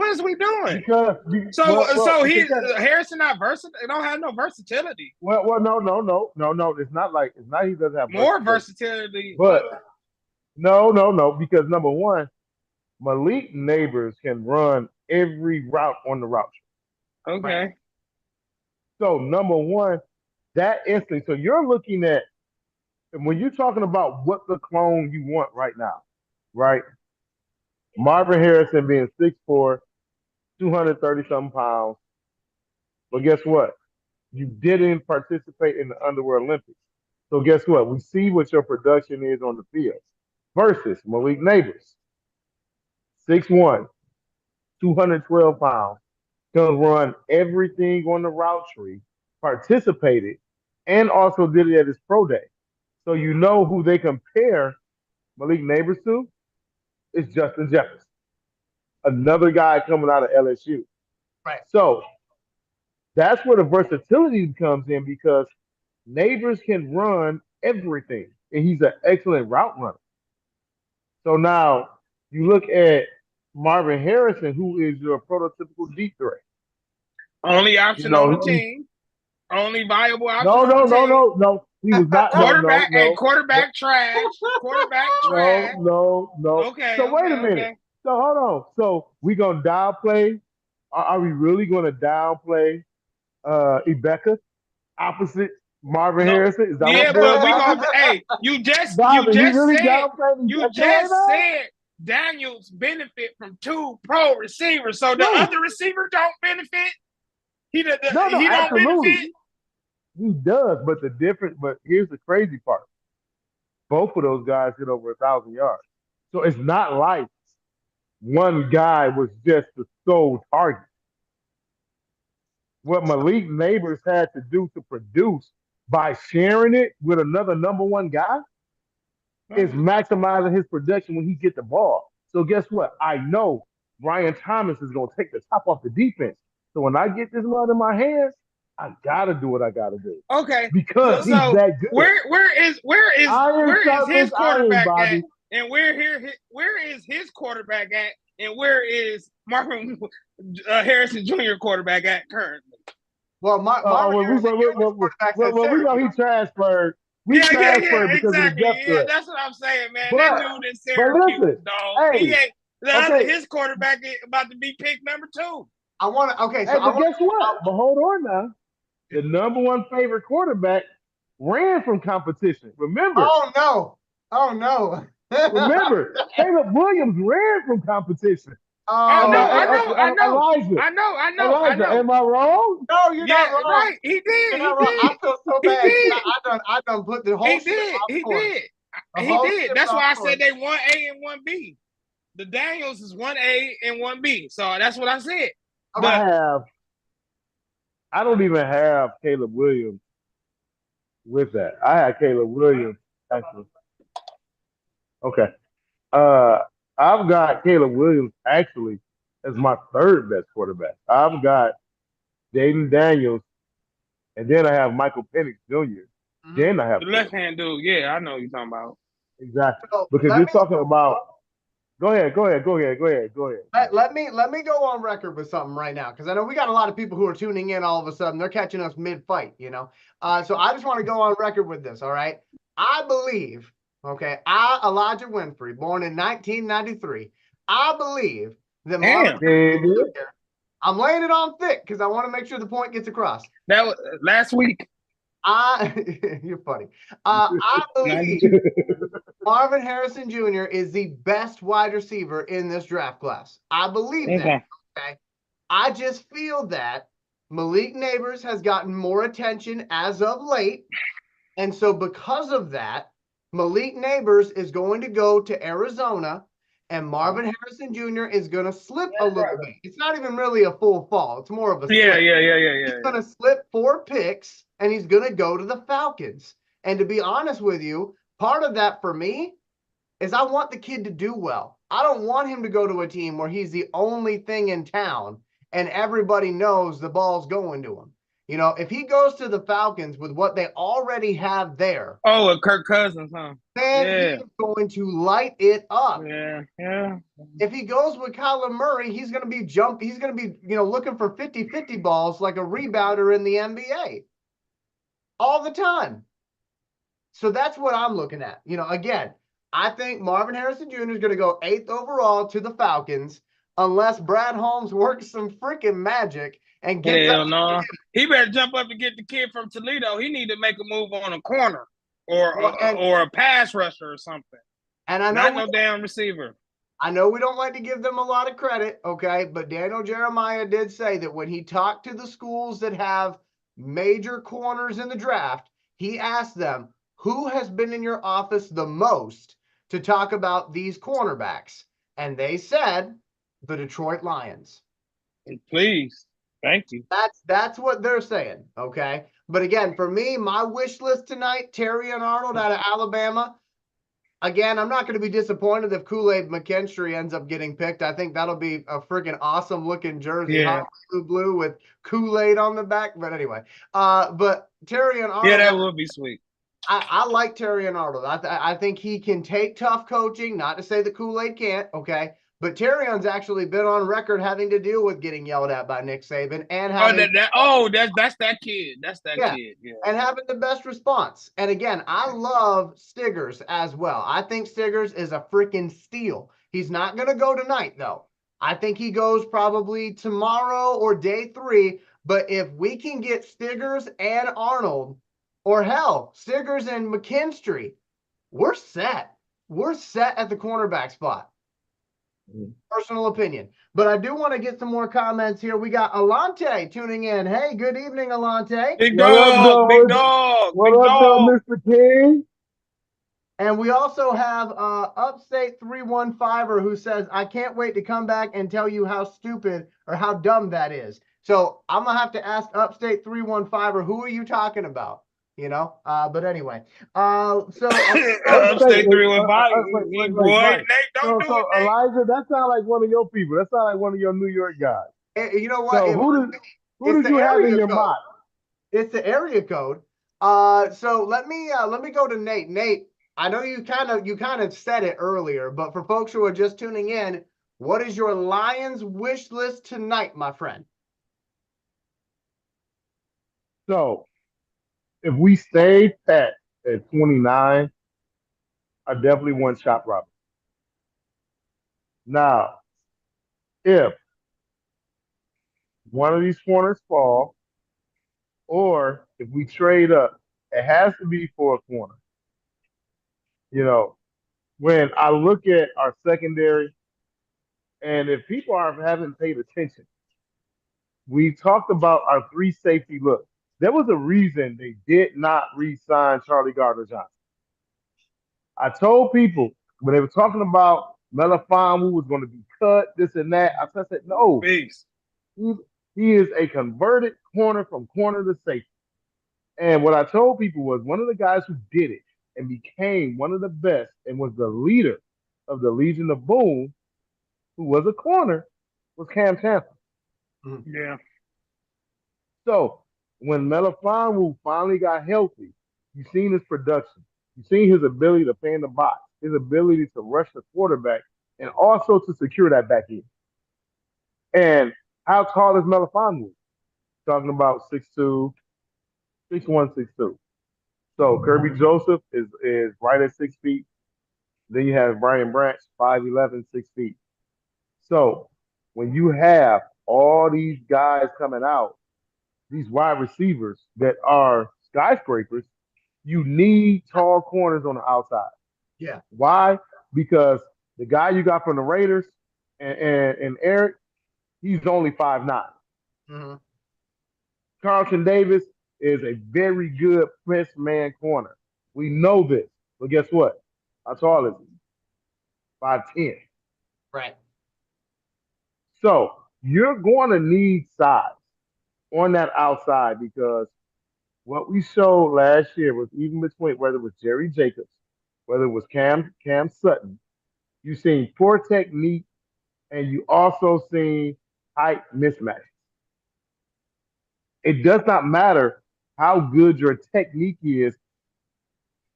is we doing? Because So he because- Harrison not versatile. They don't have no versatility. well, no. It's not he doesn't have More versatility. But no, because number one, Malik Neighbors can run every route on the route. Okay. So number one, that instinct. So you're looking at, and when you're talking about what the clone you want right now, right? Marvin Harrison being 6'4", 230-something pounds. But guess what? You didn't participate in the Underwear Olympics. So guess what? We see what your production is on the field versus Malik Neighbors. 6'1", 212 pounds, can run everything on the route tree, participated, and also did it at his pro day. So you know who they compare Malik Neighbors to? It's Justin Jefferson, another guy coming out of LSU. Right. So that's where the versatility comes in because Neighbors can run everything, and he's an excellent route runner. So now you look at Marvin Harrison, who is your prototypical deep threat. Only option on the team. Only viable option. No. He was not quarterback. No. Quarterback trash. Quarterback trash. No. Okay. So wait a minute. Okay. So hold on. So we gonna downplay? Are we really gonna downplay Ibeka opposite Marvin Harrison? Is that yeah, but we gonna. Hey, you just said Daniels benefit from 2 pro receivers, so the other receiver don't benefit. He don't benefit. He does, but here's the crazy part. Both of those guys hit over 1,000 yards. So it's not like one guy was just the sole target. What Malik Neighbors had to do to produce by sharing it with another number one guy is maximizing his production when he gets the ball. So guess what? I know Brian Thomas is going to take the top off the defense. So when I get this mud in my hands, I gotta do what I gotta do. Okay, because he's that good. Where is his quarterback at? And where is his quarterback at? And where is Marvin Harrison Jr. quarterback at currently? Well, we know he transferred. Exactly. Yeah, that's what I'm saying, man. That dude in Syracuse, dog. Hey, his quarterback is about to be pick number 2. I want to. Okay, so but guess what? But hold on now. The number one favorite quarterback ran from competition. Remember? Oh no! Remember, Caleb Williams ran from competition. I know. Elijah, am I wrong? No, you're not wrong. Right. He did. I feel so bad. I done put the whole. He did. That's why I said they 1A and 1B. The Daniels is 1A and 1B. So that's what I said. I don't even have Caleb Williams with that. I had Caleb Williams actually. Okay. I've got Caleb Williams actually as my 3rd best quarterback. I've got Jaden Daniels, and then I have Michael Penix Jr. Mm-hmm. Then I have the left hand dude. Yeah, I know what you're talking about. Exactly. Because you're talking about. Go ahead. Let me go on record with something right now, because I know we got a lot of people who are tuning in all of a sudden. They're catching us mid-fight, So I just want to go on record with this, all right? I believe, Elijah Winfrey, born in 1993, I believe that I'm laying it on thick because I want to make sure the point gets across. That was last week. You're funny. I believe Marvin Harrison Jr. is the best wide receiver in this draft class. I believe that. Okay. I just feel that Malik Neighbors has gotten more attention as of late. And so because of that, Malik Neighbors is going to go to Arizona, and Marvin Harrison Jr. is going to slip a little bit. It's not even really a full fall. It's more of a slip. Yeah. He's going to slip 4 picks, and he's going to go to the Falcons. And to be honest with you, part of that for me is I want the kid to do well. I don't want him to go to a team where he's the only thing in town and everybody knows the ball's going to him. You know, if he goes to the Falcons with what they already have there, Oh, Kirk Cousins, huh? then he's going to light it up. Yeah. If he goes with Kyler Murray, he's going to be He's going to be, looking for 50-50 balls like a rebounder in the NBA all the time. So that's what I'm looking at. Again, I think Marvin Harrison Jr. is going to go 8th overall to the Falcons unless Brad Holmes works some freaking magic and gets Hell no. He better jump up and get the kid from Toledo. He need to make a move on a corner or a pass rusher or something. And I know not no damn receiver. I know we don't like to give them a lot of credit, okay? But Daniel Jeremiah did say that when he talked to the schools that have major corners in the draft, he asked them, who has been in your office the most to talk about these cornerbacks? And they said the Detroit Lions. Please. Thank you. That's what they're saying, okay? But again, for me, my wish list tonight, Terrion Arnold out of Alabama. Again, I'm not going to be disappointed if Kool-Aid McKinstry ends up getting picked. I think that'll be a freaking awesome looking jersey, hot blue with Kool-Aid on the back. But anyway, but Terrion Arnold. Yeah, that would be sweet. I like Terrion Arnold. I think he can take tough coaching. Not to say that Kool-Aid can't, okay? But Terrion's actually been on record having to deal with getting yelled at by Nick Saban and having that's that kid. That's that kid. Yeah. And having the best response. And again, I love Stiggers as well. I think Stiggers is a freaking steal. He's not going to go tonight, though. I think he goes probably tomorrow or day 3. But if we can get Stiggers and Arnold, or hell, Stiggers and McKinstry, we're set. We're set at the cornerback spot. Personal opinion. But I do want to get some more comments here. We got Alante tuning in. Hey, good evening, Alante. Big dog. Big dog. What up, Mr. King? And we also have Upstate 315er who says, I can't wait to come back and tell you how stupid or how dumb that is. So I'm going to have to ask Upstate 315er, who are you talking about? But anyway, so Upstate 315. Boy, Nate, don't do it, Nate. Elijah, that sounds like one of your people. That sounds like one of your New York guys. You know what? So who did you have in your mind? It's the area code. So let me go to Nate. Nate, I know you kind of said it earlier, but for folks who are just tuning in, what is your Lions wish list tonight, my friend? So, if we stay at 29, I definitely want Chop Robert. Now, if one of these corners fall, or if we trade up, it has to be for a corner. When I look at our secondary, and if people haven't paid attention, we talked about our 3 safety look. There was a reason they did not re-sign Charlie Gardner-Johnson. I told people when they were talking about Melifonwu was going to be cut, this and that, I said, no. Peace. He is a converted corner from corner to safety. And what I told people was one of the guys who did it and became one of the best and was the leader of the Legion of Boom, who was a corner, was Cam Chancellor. Yeah. So when Melifonwu finally got healthy, you've seen his production. You've seen his ability to play in the box, his ability to rush the quarterback, and also to secure that back end. And how tall is Melifonwu? Talking about 6'2", 6'1", 6'2". So Kirby Joseph is right at 6 feet. Then you have Brian Branch, 5'11", 6 feet. So when you have all these guys coming out, these wide receivers that are skyscrapers, you need tall corners on the outside. Yeah. Why? Because the guy you got from the Raiders and Eric, he's only 5'9". Mm-hmm. Carlton Davis is a very good press man corner. We know this. But guess what? How tall is he? 5'10". Right. So you're going to need size on that outside because what we showed last year was even between whether it was Jerry Jacobs, whether it was Cam Sutton, you seen poor technique and you also seen height mismatches. It does not matter how good your technique is.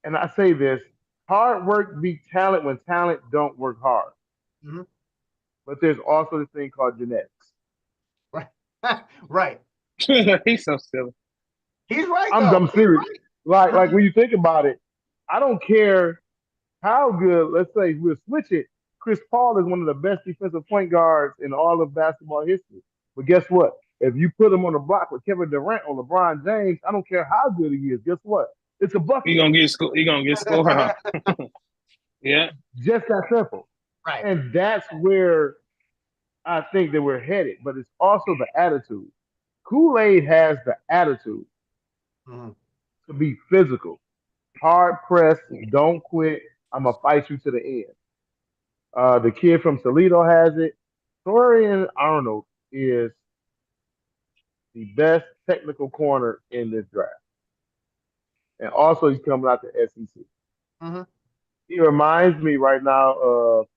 And I say this, hard work beats talent when talent don't work hard. Mhm. But there's also this thing called genetics. Right. He's so silly. He's right, I'm though. I'm He's serious. right. Like when you think about it, I don't care how good. Let's say we'll switch it. Chris Paul is one of the best defensive point guards in all of basketball history. But guess what? If you put him on the block with Kevin Durant or LeBron James, I don't care how good he is. Guess what? It's a He bucket. gonna get scored. He gonna get scored on. Yeah. Just that simple. Right. And that's where I think that we're headed. But it's also the attitude. Kool-Aid has the attitude Mhm. to be physical, hard pressed, don't quit. I'm gonna fight you to the end. The kid from Toledo has it. Torian Arnold is the best technical corner in this draft, and also he's coming out the SEC. Mhm. He reminds me right now of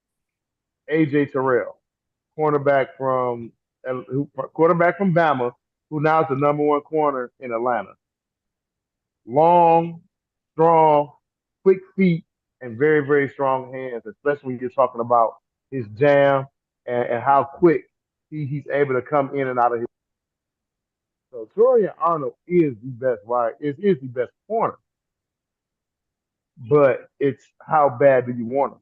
AJ Terrell, cornerback from quarterback from Bama, who now is the number one corner in Atlanta. Long, strong, quick feet, and very, very strong hands, especially when you're talking about his jam and how quick he's able to come in and out of his. So Torian Arnold is the best wide, is the best corner, but it's how bad do you want him?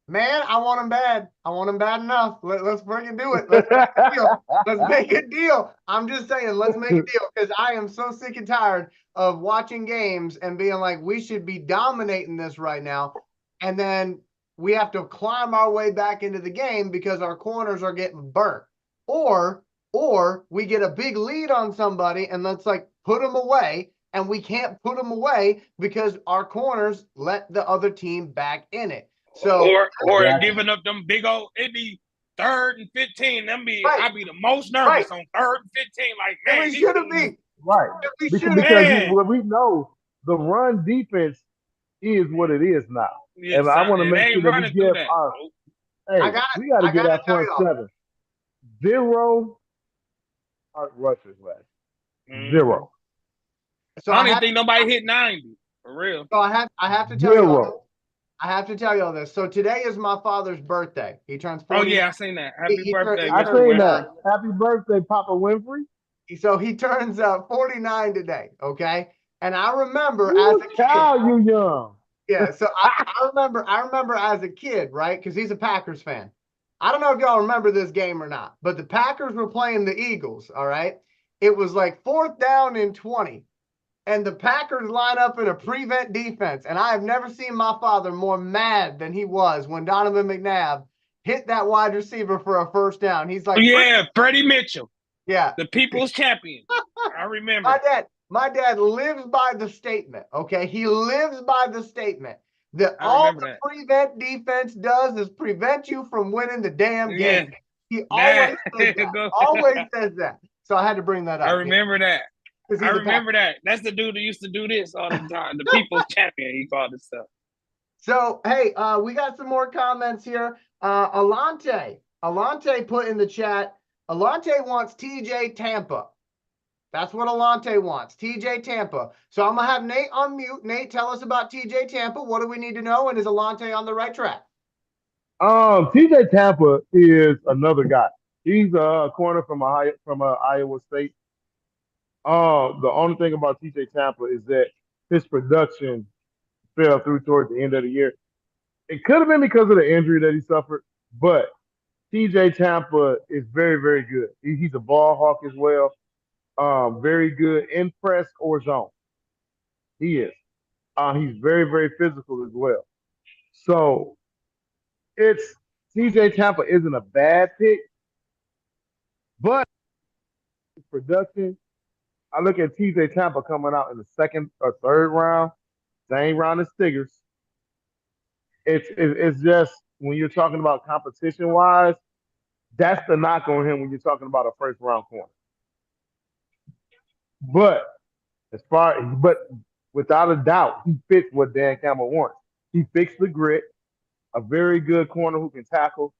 Man, I want him bad. I want him bad enough. Let's freaking do it. Let's make a deal. Let's make a deal. I'm just saying, let's make a deal because I am so sick and tired of watching games and being like, we should be dominating this right now. And then we have to climb our way back into the game because our corners are getting burnt. Or we get a big lead on somebody and let's like put them away. And we can't put them away because our corners let the other team back in it. So Or Exactly. giving up them big old, it'd be 3rd and 15. Right. I'd be the most nervous on 3rd and 15. Like, man, we shouldn't be. Right. We Because, shouldn't because Man. we know the run defense is what it is now. Yeah, and I want to it make ain't sure that we running through give that. our hey, I got- we got to I get gotta our front tell y'all. seven. 0 hard rushers last. Mhm. 0. So I don't I even have, think nobody hit 90 for real. so I have to tell you. 0. I have to tell you all this. So today is my father's birthday. He turns 40. Oh yeah, I seen that. Happy He birthday, I turned- Mr. seen West. that. Happy birthday, Papa Winfrey. So he turns 49 today. Okay. And I remember as Ooh, a kid. child, you young. Yeah. So I remember as a kid, right? Because he's a Packers fan. I don't know if y'all remember this game or not, but the Packers were playing the Eagles. All right. It was like 4th down and 20. And the Packers line up in a prevent defense. And I have never seen my father more mad than he was when Donovan McNabb hit that wide receiver for a 1st down. He's like, Yeah, Freddie Mitchell, yeah. the people's champion. I remember. My dad lives by the statement. Okay. He lives by the statement that I all remember the that. prevent defense does is prevent you from winning the damn Yeah. game. He always says that. Go- Always says that. So I had to bring that up. I remember that. 'Cause he's I a remember that. That's the dude that used to do this all the time. The people's champion, he called himself. So, hey, we got some more comments here. Alante put in the chat, Alante wants TJ Tampa. That's what Alante wants, TJ Tampa. So I'm going to have Nate unmute. Nate, tell us about TJ Tampa. What do we need to know? And is Alante on the right track? TJ Tampa is another guy. He's a corner from Iowa State. The only thing about TJ Tampa is that his production fell through towards the end of the year. It could have been because of the injury that he suffered, but TJ Tampa is very, very good. He's a ball hawk as well. Very good in press or zone. He is. He's very, very physical as well. So it's TJ Tampa isn't a bad pick, but production. I look at TJ Tampa coming out in the 2nd or 3rd round, same round as Stiggers. It's just when you're talking about competition wise, that's the knock on him when you're talking about a 1st round corner. But without a doubt, he fits what Dan Campbell wants. He fixed the grit, a very good corner who can tackle,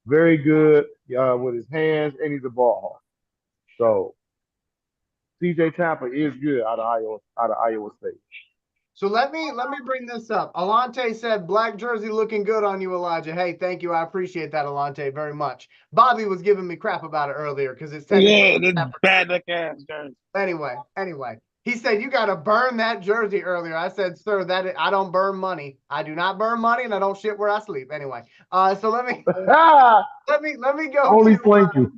very good with his hands, and he's a ball hawk. So CJ Tampa is good out of Iowa State. So let me bring this up. Alante said, "Black jersey looking good on you, Elijah." Hey, thank you. I appreciate that, Alante, very much. Bobby was giving me crap about it earlier because it's Yeah, this bad look ass jersey. Anyway, he said you got to burn that jersey earlier. I said, "Sir, I don't burn money. I do not burn money, and I don't shit where I sleep." Anyway, so let me go. Only flank you.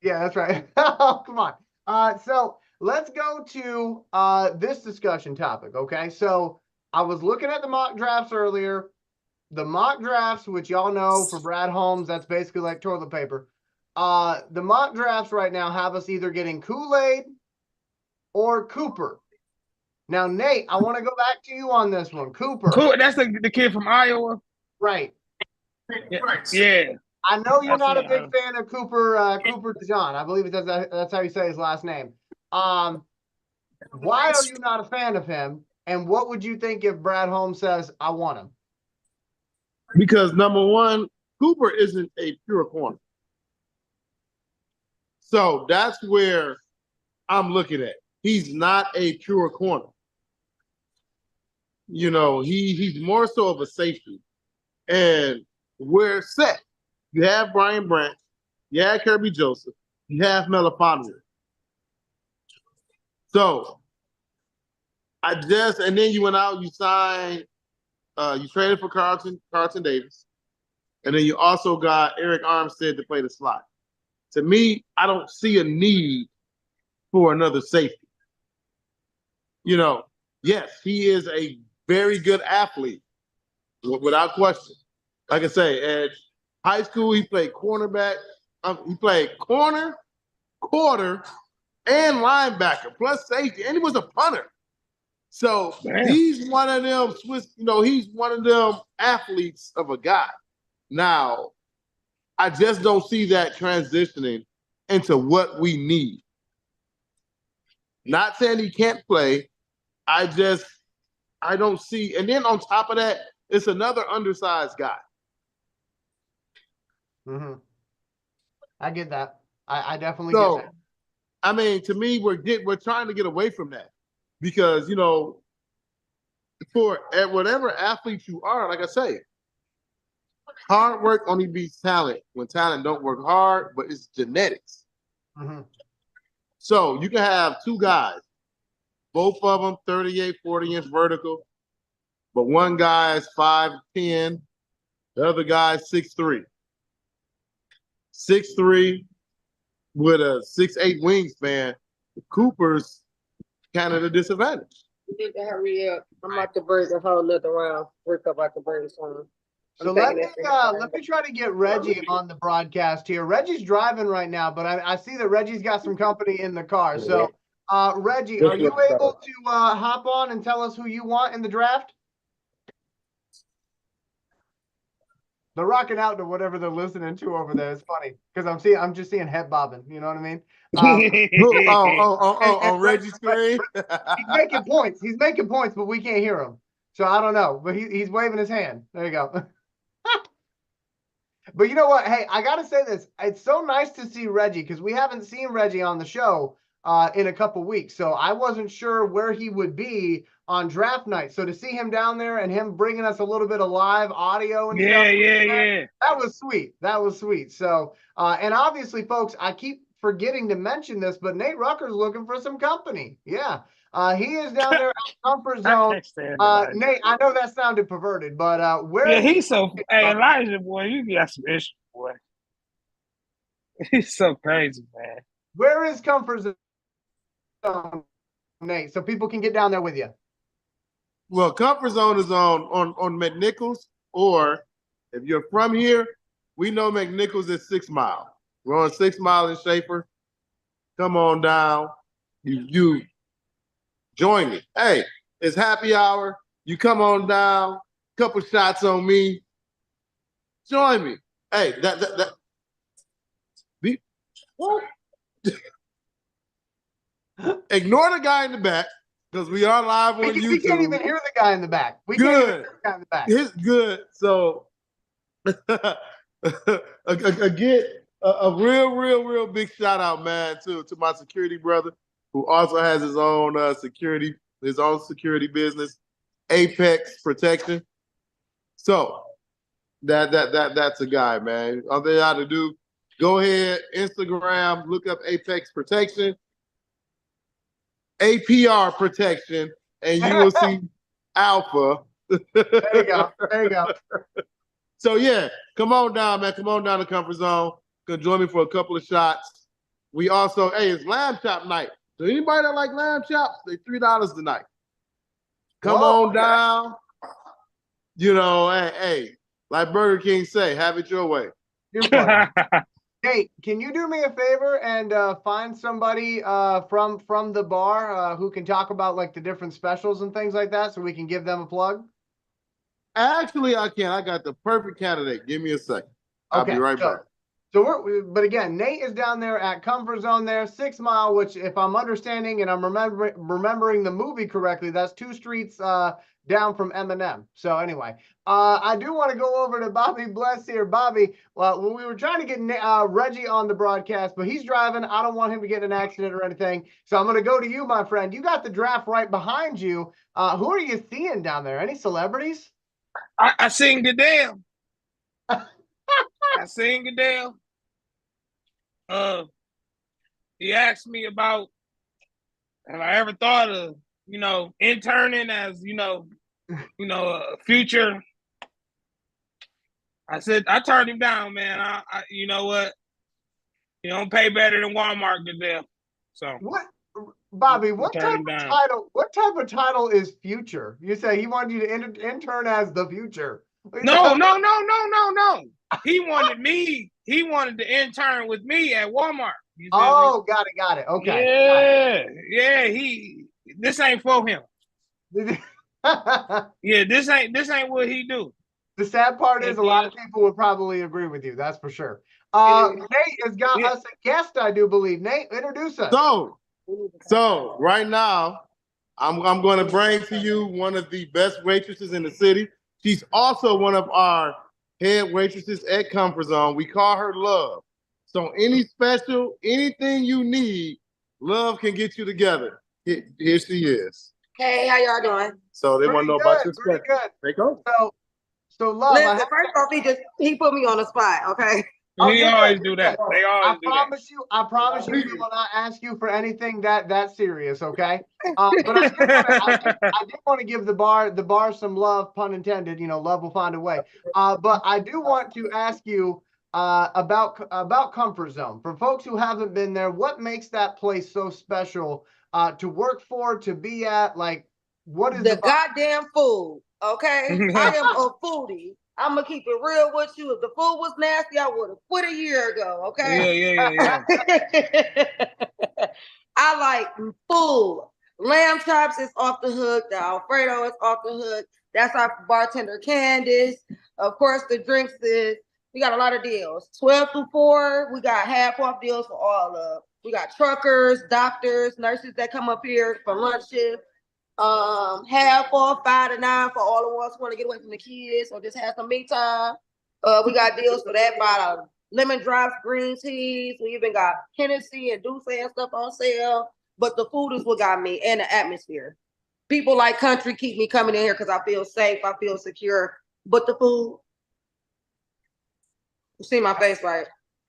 Yeah, that's right. Oh, come on. So let's go to this discussion topic. Okay, so I was looking at the mock drafts earlier. The mock drafts, which y'all know for Brad Holmes, that's basically like toilet paper. The mock drafts right now have us either getting Kool-Aid or Cooper. Now, Nate, I want to go back to you on this one. Cooper. Cool. That's the kid from Iowa. Right. Yeah. I know you're not a big fan of Cooper DeJean. I believe that's how you say his last name. Why are you not a fan of him? And what would you think if Brad Holmes says, "I want him"? Because number one, Cooper isn't a pure corner. So that's where I'm looking at. He's not a pure corner. You know, he's more so of a safety. And we're set. You have Brian Branch, you have Kirby Joseph, you have Melifonwu. So and then you went out, you signed, you traded for Carlton Davis, and then you also got Eric Armstead to play the slot. To me, I don't see a need for another safety. You know, yes, he is a very good athlete, without question. Like I say, at high school, he played cornerback. He played corner, quarter, and linebacker, plus safety, and he was a punter. So he's one of them he's one of them athletes of a guy. Now, I just don't see that transitioning into what we need. Not saying he can't play. I don't see. And then on top of that, it's another undersized guy. Mm-hmm. I get that. I definitely get that. I mean, to me, we're trying to get away from that because, for whatever athlete you are, like I say, hard work only beats talent when talent don't work hard, but it's genetics. Mm-hmm. So you can have two guys, both of them 38, 40-inch vertical, but one guy is 5'10", the other guy is 6'3". 6'3" with a 6'8" wingspan. Cooper's kind of the disadvantage. You need to hurry up. I'm about to bring a whole nother round. We're about to bring some. So let me try to get Reggie on the broadcast here. Reggie's driving right now, but I see that Reggie's got some company in the car. So, Reggie, are you able to hop on and tell us who you want in the draft? They're rocking out to whatever they're listening to over there. It's funny because I'm just seeing head bobbing. You know what I mean? On Reggie's screen. He's making points. He's making points, but we can't hear him. So I don't know. But he's waving his hand. There you go. But you know what? Hey, I got to say this. It's so nice to see Reggie because we haven't seen Reggie on the show in a couple weeks. So I wasn't sure where he would be on draft night. So to see him down there and him bringing us a little bit of live audio and stuff. Yeah. That was sweet. That was sweet. So, and obviously, folks, I keep forgetting to mention this, but Nate Rucker's looking for some company. Yeah. He is down there in comfort zone. Nate, I know that sounded perverted, but where? Yeah, he's so. Hey, Elijah, boy, you got some issues, boy. He's so crazy, man. Where is comfort zone, Nate, so people can get down there with you? Well, comfort zone is on McNichols, or if you're from here, we know McNichols is 6 Mile. We're on 6 Mile in Schaefer. Come on down. You join me. Hey, it's happy hour. You come on down. Couple shots on me. Join me. Hey, what? Ignore the guy in the back because we are live on YouTube. We can't even hear the guy in the back. It's good. So again, a real big shout out, man, to my security brother. who also has his own security business, Apex Protection. So that's a guy, man. All they got to do, go ahead, Instagram, look up Apex Protection, APR Protection, and you will see Alpha. There you go. There you go. So yeah, come on down, man. Come on down to Comfort Zone. Come join me for a couple of shots. We also, hey, it's lamb chop night. So anybody that like lamb chops, they $3 tonight. Come Whoa, on down. You know, hey, like Burger King say, have it your way. You're funny. Hey, can you do me a favor and find somebody from the bar who can talk about like the different specials and things like that, so we can give them a plug? Actually, I can. I got the perfect candidate. Give me a second. I'll be right back. So but again, Nate is down there at Comfort Zone there, 6 Mile, which if I'm understanding and I'm remembering the movie correctly, that's 2 streets down from Eminem. So anyway, I do want to go over to Bobby Bless here. Bobby, well, when we were trying to get Reggie on the broadcast, but he's driving. I don't want him to get in an accident or anything. So I'm going to go to you, my friend. You got the draft right behind you. Who are you seeing down there? Any celebrities? I sing Goodell. I sing Goodell. He asked me about have I ever thought of, interning as, a future. I said, I turned him down, man. I you know what? You don't pay better than Walmart Goodell. So what, Bobby, what type of title is future? You say he wanted you to intern as the future. No. He wanted to intern with me at Walmart. Oh, got it. Okay. Yeah. This ain't for him. Yeah, this ain't what he do. The sad part is a lot of people would probably agree with you. That's for sure. Nate has got us a guest, I do believe. Nate, introduce us. So right now, I'm going to bring to you one of the best waitresses in the city. She's also one of our head waitresses at Comfort Zone. We call her Love. So anything you need, Love can get you together. Here she is. Hey, how y'all doing? So they want to know about your pretty good. Take over. So Love, listen, first off, he put me on the spot, okay? He always do that. They always do that. I promise you, we will not ask you for anything that serious, okay? But I do want to give the bar some love, pun intended. Love will find a way. But I do want to ask you about Comfort Zone. For folks who haven't been there, what makes that place so special to work for, to be at? Like, what is the goddamn food? Okay, I am a foodie. I'm gonna keep it real with you. If the food was nasty, I would have quit a year ago. Okay. Yeah. I like food. Lamb chops is off the hook. The Alfredo is off the hook. That's our bartender Candace. Of course, the drinks we got a lot of deals. 12 through 4, we got half off deals for all of. We got truckers, doctors, nurses that come up here for lunch shift. Half off 5 to 9 for all the ones who want to get away from the kids or just have some me time. We got deals for that by lemon drops, green teas. We even got Hennessy and Douce and stuff on sale. But the food is what got me, and the atmosphere. People like country keep me coming in here because I feel safe, I feel secure. But the food, you see my face, right?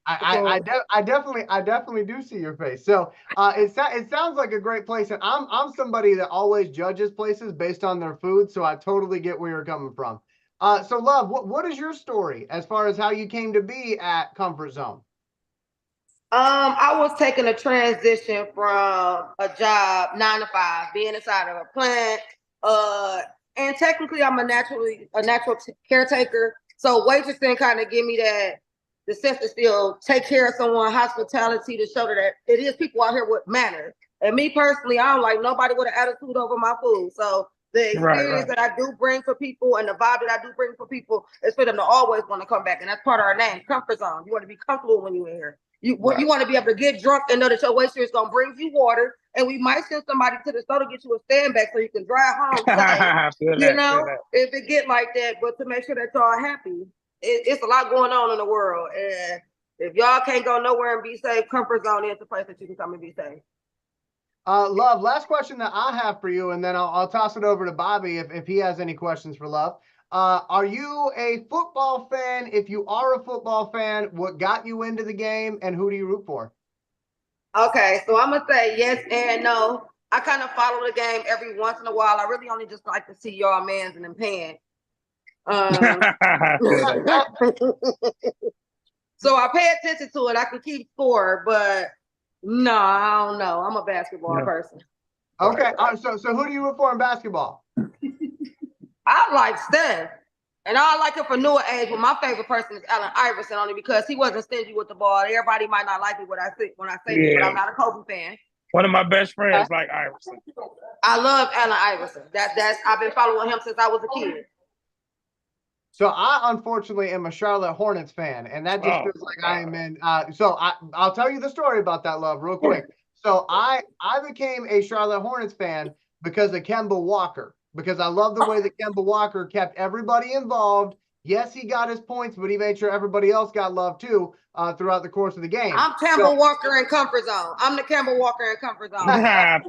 I definitely do see your face. So it sounds like a great place, and I'm somebody that always judges places based on their food, so I totally get where you're coming from. So Love, what is your story as far as how you came to be at Comfort Zone? I was taking a transition from a job 9 to 5, being inside of a plant. And technically I'm a natural caretaker. So waitressing kind of give me the sense to still take care of someone, hospitality, to show that it is people out here with manners. And me personally, I don't like nobody with an attitude over my food. So the experience that I do bring for people and the vibe that I do bring for people is for them to always want to come back. And that's part of our name, Comfort Zone. You want to be comfortable when you're in here. You want to be able to get drunk and know that your waiter is going to bring you water. And we might send somebody to the store to get you a stand back so you can drive home. If it get like that, but to make sure that y'all happy. It's a lot going on in the world. And if y'all can't go nowhere and be safe, Comfort Zone is the place that you can come and be safe. Love, last question that I have for you, and then I'll toss it over to Bobby if he has any questions for Love. Are you a football fan? If you are a football fan, what got you into the game, and who do you root for? Okay, so I'm gonna say yes and no. I kind of follow the game every once in a while. I really only just like to see y'all mans in them pants. So I pay attention to it. I can keep score, but no, I don't know. I'm a basketball person. Okay, so who do you root for in basketball? I like Steph, and I like him for newer age. But my favorite person is Allen Iverson, only because he wasn't stingy with the ball. Everybody might not like me when I say it, but I'm not a Kobe fan. One of my best friends like Iverson. I love Allen Iverson. That's I've been following him since I was a kid. So I unfortunately am a Charlotte Hornets fan, and that just feels like I am in. So I'll tell you the story about that, Love, real quick. So I became a Charlotte Hornets fan because of Kemba Walker, because I love the way that Kemba Walker kept everybody involved. Yes, he got his points, but he made sure everybody else got love too throughout the course of the game. I'm Kemba Walker in comfort zone. I'm the Kemba Walker in comfort zone. I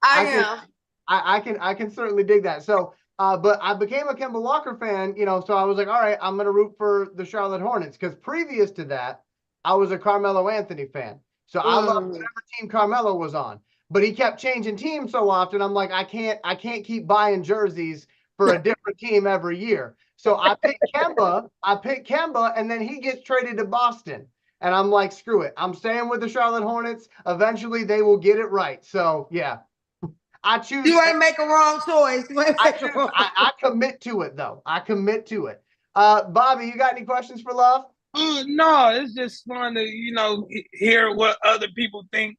am. I can certainly dig that. So. But I became a Kemba Walker fan, you know, so I was like, all right, I'm going to root for the Charlotte Hornets, because previous to that, I was a Carmelo Anthony fan. So I loved whatever team Carmelo was on. But he kept changing teams so often. I'm like, I can't keep buying jerseys for a different team every year. So I picked Kemba, and then he gets traded to Boston. And I'm like, screw it. I'm staying with the Charlotte Hornets. Eventually they will get it right. So yeah. I choose. You ain't make a wrong choice. I commit to it, though. I commit to it. Bobby, you got any questions for Love? No, it's just fun to hear what other people think,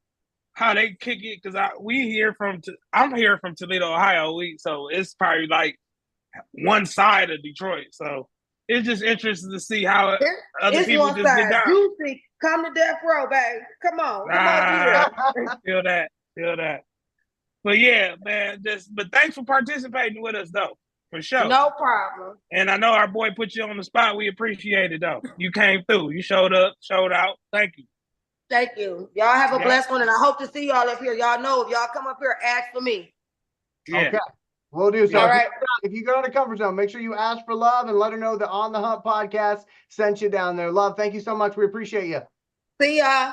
how they kick it. Because I'm here from Toledo, Ohio, so it's probably like one side of Detroit. So it's just interesting to see how other people just get down. Juicy, come to death row, baby. Come on, feel that. But yeah, man, but thanks for participating with us, though, for sure. No problem. And I know our boy put you on the spot. We appreciate it, though. You came through. You showed up, showed out. Thank you. Thank you. Y'all have a blessed one, and I hope to see y'all up here. Y'all know if y'all come up here, ask for me. Yeah. Okay. We'll do so. All right. If you go to Comfort Zone, make sure you ask for Love and let her know the On the Hump podcast sent you down there. Love, thank you so much. We appreciate you. See ya.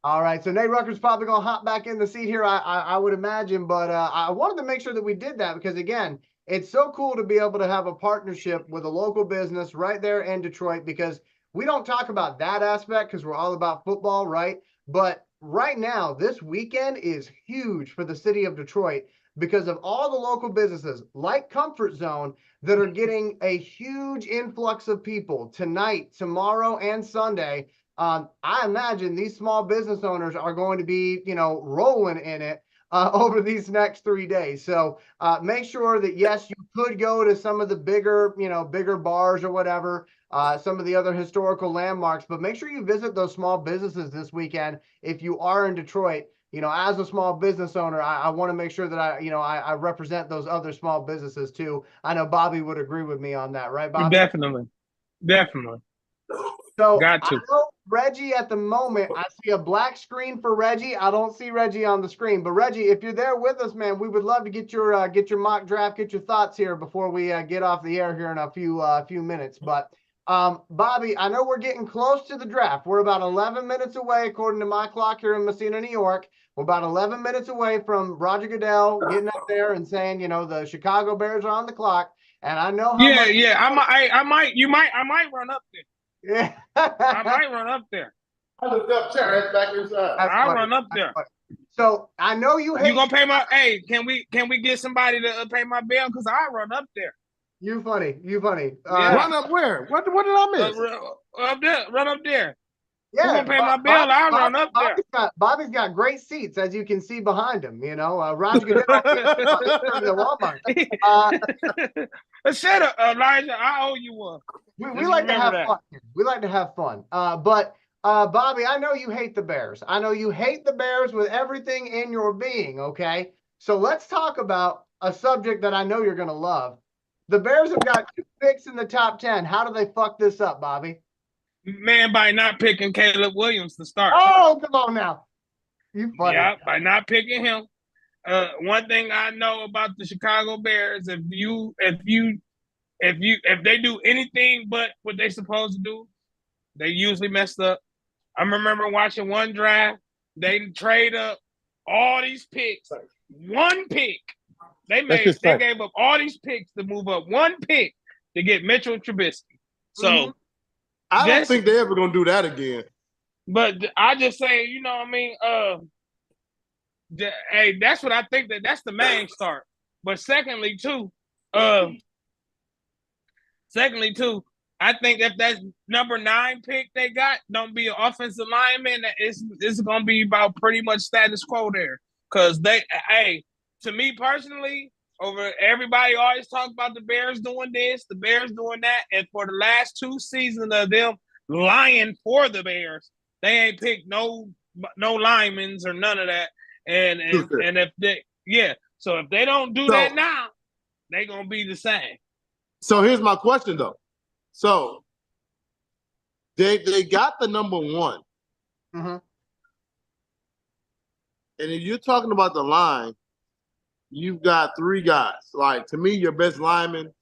All right, so Nate Rucker's probably going to hop back in the seat here, I would imagine, but I wanted to make sure that we did that because, again, it's so cool to be able to have a partnership with a local business right there in Detroit, because we don't talk about that aspect because we're all about football, right? But right now, this weekend is huge for the city of Detroit because of all the local businesses like Comfort Zone that are getting a huge influx of people tonight, tomorrow, and Sunday. I imagine these small business owners are going to be, rolling in it over these next 3 days. So make sure that, yes, you could go to some of the bigger bars or whatever, some of the other historical landmarks, but make sure you visit those small businesses this weekend. If you are in Detroit, as a small business owner, I want to make sure that I represent those other small businesses too. I know Bobby would agree with me on that, right, Bobby? Definitely. So got to. I know Reggie at the moment, I see a black screen for Reggie. I don't see Reggie on the screen, but Reggie, if you're there with us, man, we would love to get your mock draft, get your thoughts here before we get off the air here in a few minutes. But Bobby, I know we're getting close to the draft. We're about 11 minutes away, according to my clock here in Messina, New York. We're about 11 minutes away from Roger Goodell getting up there and saying, the Chicago Bears are on the clock. And I know how much. I might run up there. Yeah. I might run up there. I looked up Terrence back inside. I'll run up there. So I know you hate. You gonna pay my? Hey, can we get somebody to pay my bill? Because I run up there. You funny. Run up where? What did I miss? Up there. Run up there. Yeah. You gonna pay my bill? I'll run up there. Bobby's got great seats, as you can see behind him. Roger Goodell the Walmart. Shut up, Elijah. I owe you one. We like to have fun. We like to have fun. But Bobby, I know you hate the Bears. I know you hate the Bears with everything in your being, okay? So let's talk about a subject that I know you're going to love. The Bears have got 2 picks in the top 10. How do they fuck this up, Bobby? Man, by not picking Caleb Williams to start. Oh, come on now. You funny. Yeah, by not picking him. One thing I know about the Chicago Bears, if they do anything but what they supposed to do, they usually messed up. I remember watching one draft, they trade up all these picks, one pick. They gave up all these picks to move up one pick to get Mitchell Trubisky. So I don't think they're ever gonna do that again. But I just say, you know what I mean? Hey, that's what I think that's the main start. But secondly, too, I think if that number 9 pick they got don't be an offensive lineman, it's gonna be about pretty much status quo there. Cause to me personally, over everybody always talk about the Bears doing this, the Bears doing that, and for the last 2 seasons of them lying for the Bears, they ain't picked no linemen or none of that. And if so if they don't do that now, they gonna be the same. So here's my question though. So they got the number 1. Mm-hmm. And if you're talking about the line, you've got 3 guys. Like, to me, your best lineman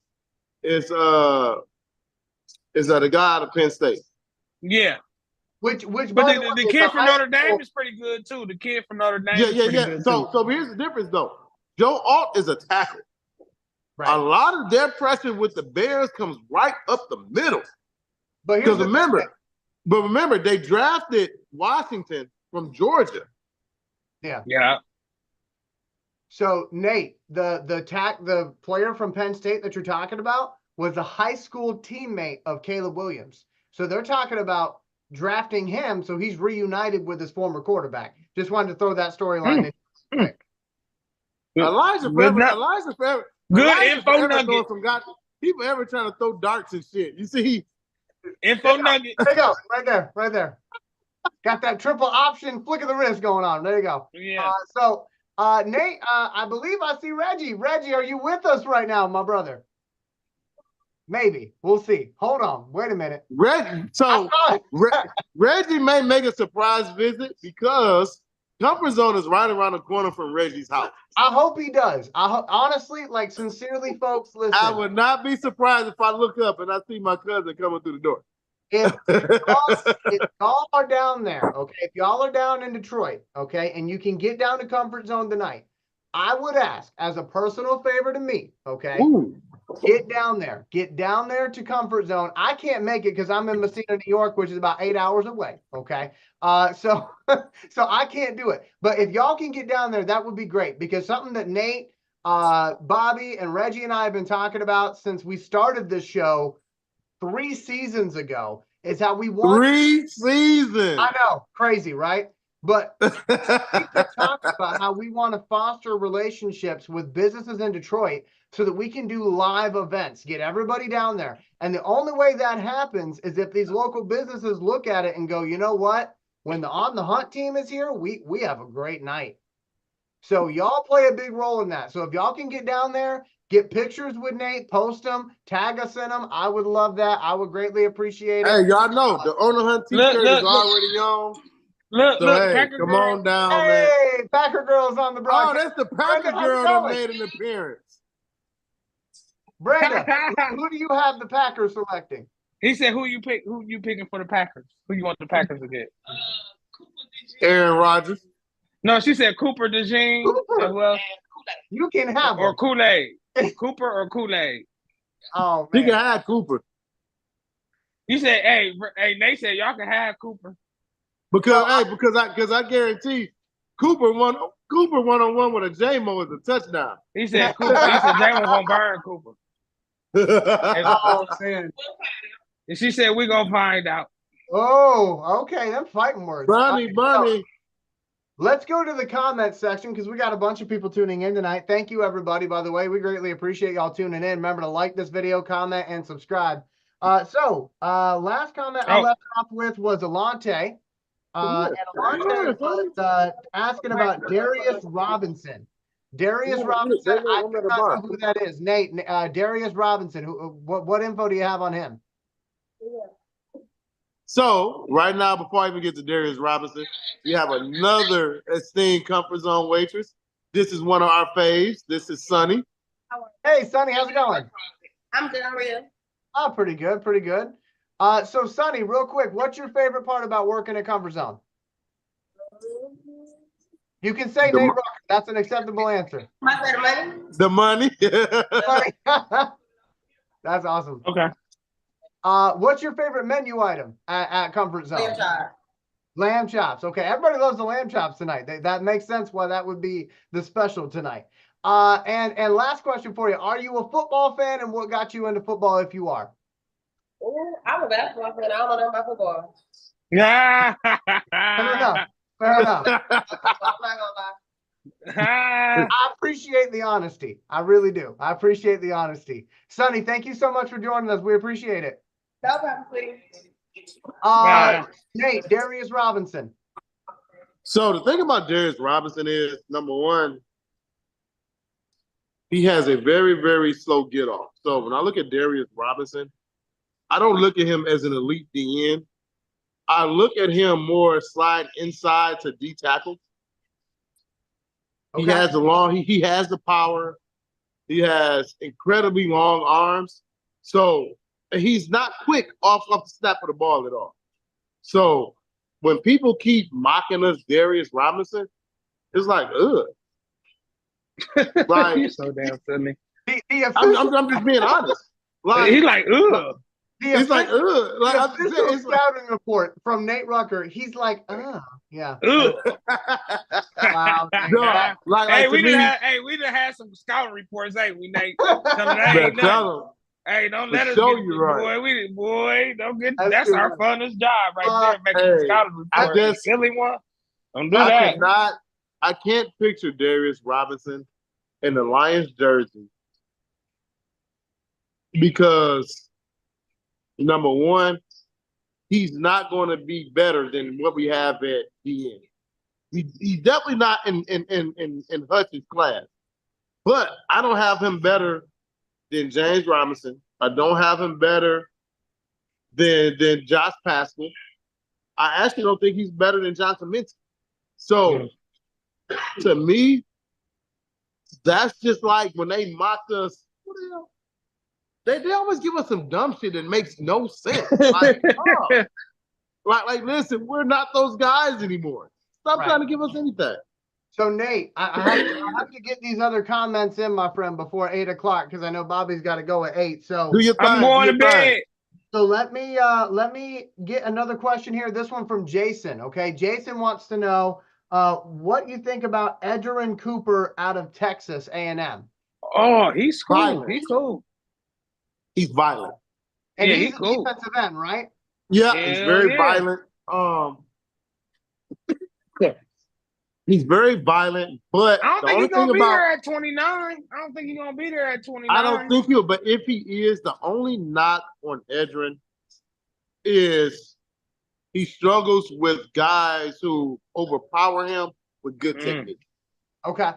is the guy out of Penn State. Yeah. But the kid from Notre Dame is pretty good too. The kid from Notre Dame is pretty good too. So here's the difference though. Joe Alt is a tackle. Right. A lot of their pressure with the Bears comes right up the middle. But remember, they drafted Washington from Georgia. Yeah. Yeah. So Nate, the player from Penn State that you're talking about was a high school teammate of Caleb Williams. So they're talking about drafting him so he's reunited with his former quarterback. Just wanted to throw that storyline in. Elijah Forever. Good info nugget. People ever trying to throw darts and shit. You see, info nugget. There you go, right there. Got that triple option flick of the wrist going on. There you go. Yeah. Nate, I believe I see Reggie. Reggie, are you with us right now, my brother? Maybe. We'll see. Hold on. Wait a minute. Reggie may make a surprise visit because Comfort Zone is right around the corner from Reggie's house. I hope he does. Honestly, like, sincerely, folks, listen. I would not be surprised if I look up and I see my cousin coming through the door. If y'all are down there, okay, if y'all are down in Detroit, okay, and you can get down to Comfort Zone tonight, I would ask, as a personal favor to me, okay, get down there to Comfort Zone. I can't make it because I'm in Messina, New York, which is about 8 hours away, okay, so I can't do it. But if y'all can get down there, that would be great, because something that Nate, Bobby, and Reggie and I have been talking about since we started this show 3 seasons ago is how we want 3 seasons. I know, crazy, right? But we talk about how we want to foster relationships with businesses in Detroit so that we can do live events, get everybody down there. And the only way that happens is if these local businesses look at it and go, you know what? When the On the Hunt team is here, we have a great night. So y'all play a big role in that. So if y'all can get down there, get pictures with Nate, post them, tag us in them. I would love that. I would greatly appreciate it. Hey, y'all know the On the Hunt t-shirt is already on. Look, hey, come on down, man. Hey, Packer Girl's on the broadcast. Oh, that's the Packer Girl that made an appearance. Brenda, who do you have the Packers selecting? He said, who you picking for the Packers? Who you want the Packers to get? Aaron Rodgers. No, she said Cooper DeJean. As well. You can have or Kool-Aid. Cooper or Kool-Aid. Oh, man. You can have Cooper. You said, hey, they said y'all can have Cooper. Because I guarantee Cooper one-on-one with a J-Mo is a touchdown. He said J-Mo gonna burn Cooper. Oh, man. And she said we're gonna find out. Oh, okay. Them fighting words. Bunny. Let's go to the comment section because we got a bunch of people tuning in tonight. Thank you, everybody. By the way, we greatly appreciate y'all tuning in. Remember to like this video, comment, and subscribe. Last comment I left off with was Alante. And Alante was asking about Darius Robinson. Darius Robinson, I do not know who that is. Nate, Darius Robinson, what info do you have on him? So right now, before I even get to Darius Robinson, we have another esteemed comfort zone waitress. This is one of our faves. This is Sunny. Hey, Sonny, how's it going? I'm good. How are you? Oh, pretty good, pretty good. So Sonny, real quick, what's your favorite part about working at Comfort Zone? You can say The Nate mo- Rucker. That's an acceptable answer. My favorite money? The money. That's awesome. Okay. What's your favorite menu item at Comfort Zone? Lamb chop. Lamb chops. Okay, everybody loves the lamb chops tonight. That makes sense why that would be the special tonight. And last question for you: are you a football fan, and what got you into football if you are? Ooh, I'm a basketball fan. I don't know nothing about football. Yeah. Fair enough. Fair enough. I'm not gonna lie. I appreciate the honesty. I really do. I appreciate the honesty. Sonny, thank you so much for joining us. We appreciate it. No problem, please. Nate, Darius Robinson. So the thing about Darius Robinson is, number one, he has a very, very slow get off. So when I look at Darius Robinson, I don't look at him as an elite DN. I look at him more slide inside to D tackles. He Okay. has the long, he has the power. He has incredibly long arms. So he's not quick off the snap of the ball at all. So when people keep mocking us Darius Robinson, it's like, ugh. Like, You're so damn silly. I'm just being honest. Like, He like, ugh. it's like, ugh. Like, I'm just saying, it's like, scouting report from Nate Rucker. He's like, yeah. Ugh. Wow. no, like, Hey, to we me, done had some scouting reports. Hey, we Nate. Tell them that man, ain't nothing. tell him. Hey, don't To let us show get you right. boy, don't get That's that's too our right. funnest job right there, making hey, scouting I reports. just- Silly one. Don't do that. I can't picture Darius Robinson in the Lions jersey because number one, he's not going to be better than what we have at DN. He's definitely not in Hutch's class. But I don't have him better than James Robinson. I don't have him better than Josh Pascal. I actually don't think he's better than Johnson Mincy. So to me, that's just like when they mocked us. What the hell? They always give us some dumb shit that makes no sense. Like, oh. like, listen, we're not those guys anymore. Stop Right. trying to give us anything. So Nate, I have to get these other comments in, my friend, before 8 o'clock because I know Bobby's got to go at 8. So Do your thing. I'm going to do your thing. bed. So let me get another question here. This one from Jason. Okay, Jason wants to know what you think about Edgerrin Cooper out of Texas A&M. Oh, he's cool. Violent. He's cool. He's violent. And Yeah, he's he's a cool. defensive end, right? Yeah, he's Hell very yeah. violent. He's very violent, but I don't the think only he's gonna thing be about there at 29. I don't think he's gonna be there at 29. I don't think he'll, but if he is, the only knock on Edgerrin is he struggles with guys who overpower him with good technique. Okay.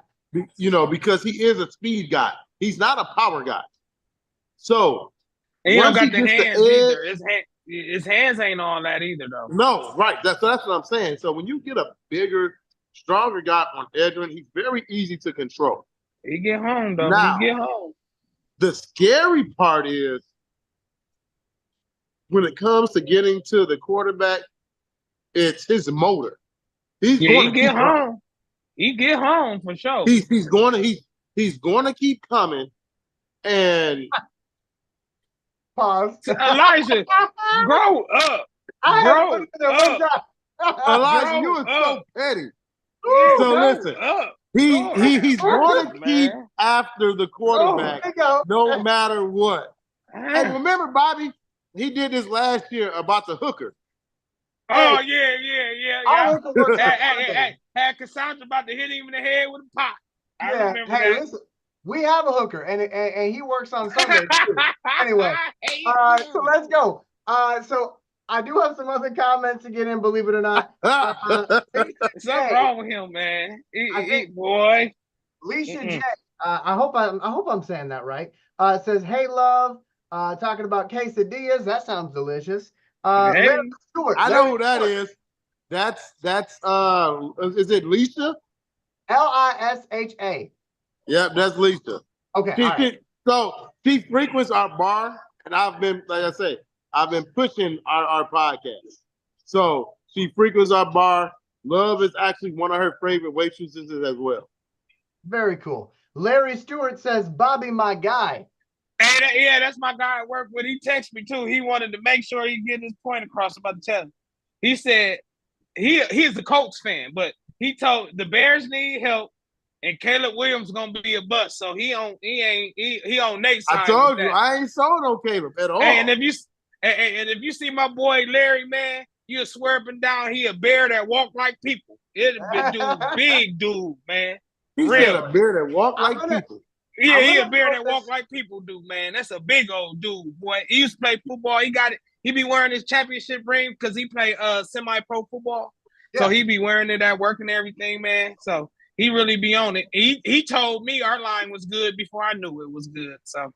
You know, because he is a speed guy. He's not a power guy. So And he don't once got the gets hands edge- either. His hands ain't all that either though. No, right. That's what I'm saying. So when you get a bigger, stronger guy on Edgerrin, he's very easy to control. He get home though. Now- He get home. The scary part is when it comes to getting to the quarterback, it's his motor. He's Yeah, going he to get keep coming. home. He get home for sure. He's going to keep coming, and Pause. Elijah, grow up. I Grow haven't put it in there one time. Elijah, you Grow are so up. petty. Yeah, So grow listen, up. he's going to Man. keep after the quarterback There you go. no matter what. And Ah. remember, Bobby, he did this last year about the hooker. Oh yeah. I'll look at what's Had Cassandra about to hit him in the head with a pot. I Yeah. remember Hey, that. listen, we have a hooker, and he works on Sundays too. Anyway, Hey, so let's go. So I do have some other comments to get in, believe it or not. something wrong with him, man. I think- Boy. Alicia Mm-mm. J. I hope I'm saying that right. Says, "Hey, love, talking about quesadillas. That sounds delicious. Hey. Larry Stewart. I Larry know who that Stewart. is. That's is it Lisa? Lisha. Yep, that's Lisa. Okay, She, all right. so she frequents our bar, and I've been, like I say, I've been pushing our podcast. So she frequents our bar. Love is actually one of her favorite waitresses as well. Very cool. Larry Stewart says, Bobby, my guy. Hey, yeah, that's my guy at work with. He texted me too. He wanted to make sure he get his point across about the tell him. He said he's a Colts fan, but he told the Bears need help, and Caleb Williams gonna be a bust. So he on Nate's side. I told you, I ain't sold no Caleb at all. Hey, and if you see my boy Larry, man, you'll swear up and down he a bear that walk like people. It big dude, man. He said a bear that walk like people. Yeah, he a bear that walk like people do, man. That's a big old dude, boy. He used to play football. He got it. He be wearing his championship ring because he play semi-pro football. Yeah. So he be wearing it at work and everything, man. So he really be on it. He told me our line was good before I knew it was good. So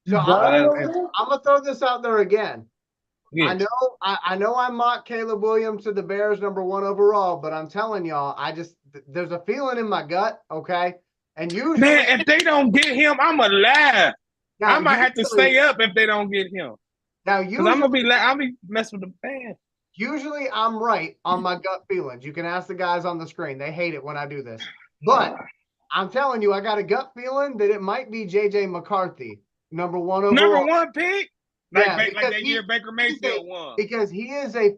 I'm gonna throw this out there again. Yeah. I know I mocked Caleb Williams to the Bears #1 overall, but I'm telling y'all, there's a feeling in my gut, okay? And usually, man, if they don't get him, I'ma laugh. I might have to stay up if they don't get him. Now, I'll be messing with the fans. Usually, I'm right on my gut feelings. You can ask the guys on the screen; they hate it when I do this. But I'm telling you, I got a gut feeling that it might be JJ McCarthy, #1 overall. #1 pick. Like that year Baker Mayfield won. Because he is a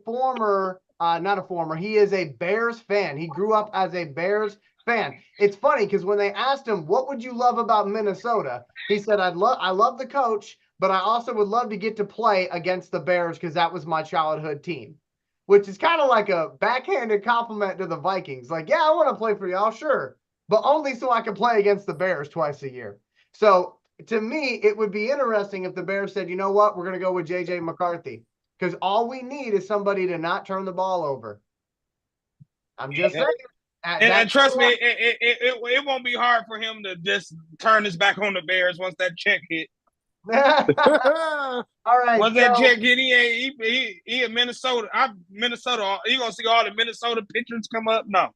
he is a Bears fan. He grew up as a Bears fan. It's funny because when they asked him, what would you love about Minnesota? He said, I love the coach, but I also would love to get to play against the Bears because that was my childhood team, which is kind of like a backhanded compliment to the Vikings. Like, yeah, I want to play for y'all, sure, but only so I can play against the Bears twice a year. So to me, it would be interesting if the Bears said, you know what, we're going to go with JJ McCarthy because all we need is somebody to not turn the ball over. I'm just saying. And trust me, it won't be hard for him to just turn his back on the Bears once that check hit. All right. Once that check hit, he in Minnesota. Minnesota. You gonna see all the Minnesota pictures come up? No.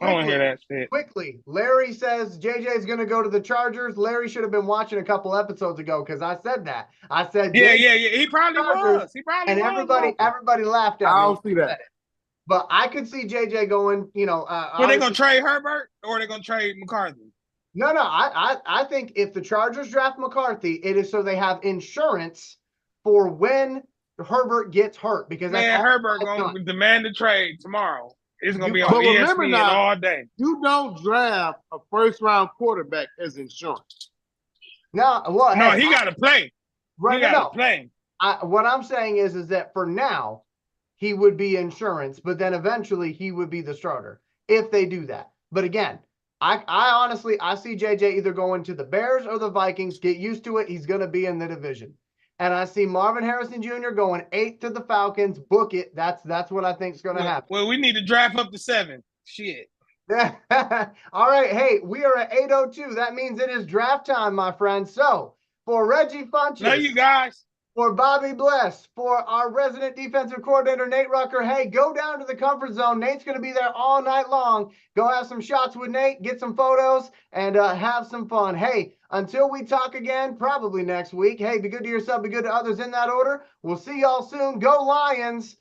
I don't want to hear that shit. Quickly, Larry says JJ is going to go to the Chargers. Larry should have been watching a couple episodes ago because I said that. I said, yeah. He probably was. And everybody laughed at me. I don't see that. But I could see JJ going. Are they going to trade Herbert or are they going to trade McCarthy? No. I think if the Chargers draft McCarthy, it is so they have insurance for when Herbert gets hurt because Herbert going to demand a trade tomorrow. It's going to be on ESPN all day. You don't draft a first-round quarterback as insurance. No, he got to play. Right, he got to play. What I'm saying is that for now, he would be insurance, but then eventually he would be the starter if they do that. But again, I honestly see JJ either going to the Bears or the Vikings. Get used to it. He's going to be in the division. And I see Marvin Harrison Jr. going 8 to the Falcons. Book it. That's what I think is going to happen. Well, we need to draft up to 7. Shit. All right. Hey, we are at 8:02. That means it is draft time, my friend. So for Reggie Funches. Love you guys. For Bobby Bless, for our resident defensive coordinator, Nate Rucker, hey, go down to the comfort zone. Nate's going to be there all night long. Go have some shots with Nate, get some photos, and have some fun. Hey, until we talk again, probably next week, hey, be good to yourself, be good to others in that order. We'll see y'all soon. Go Lions.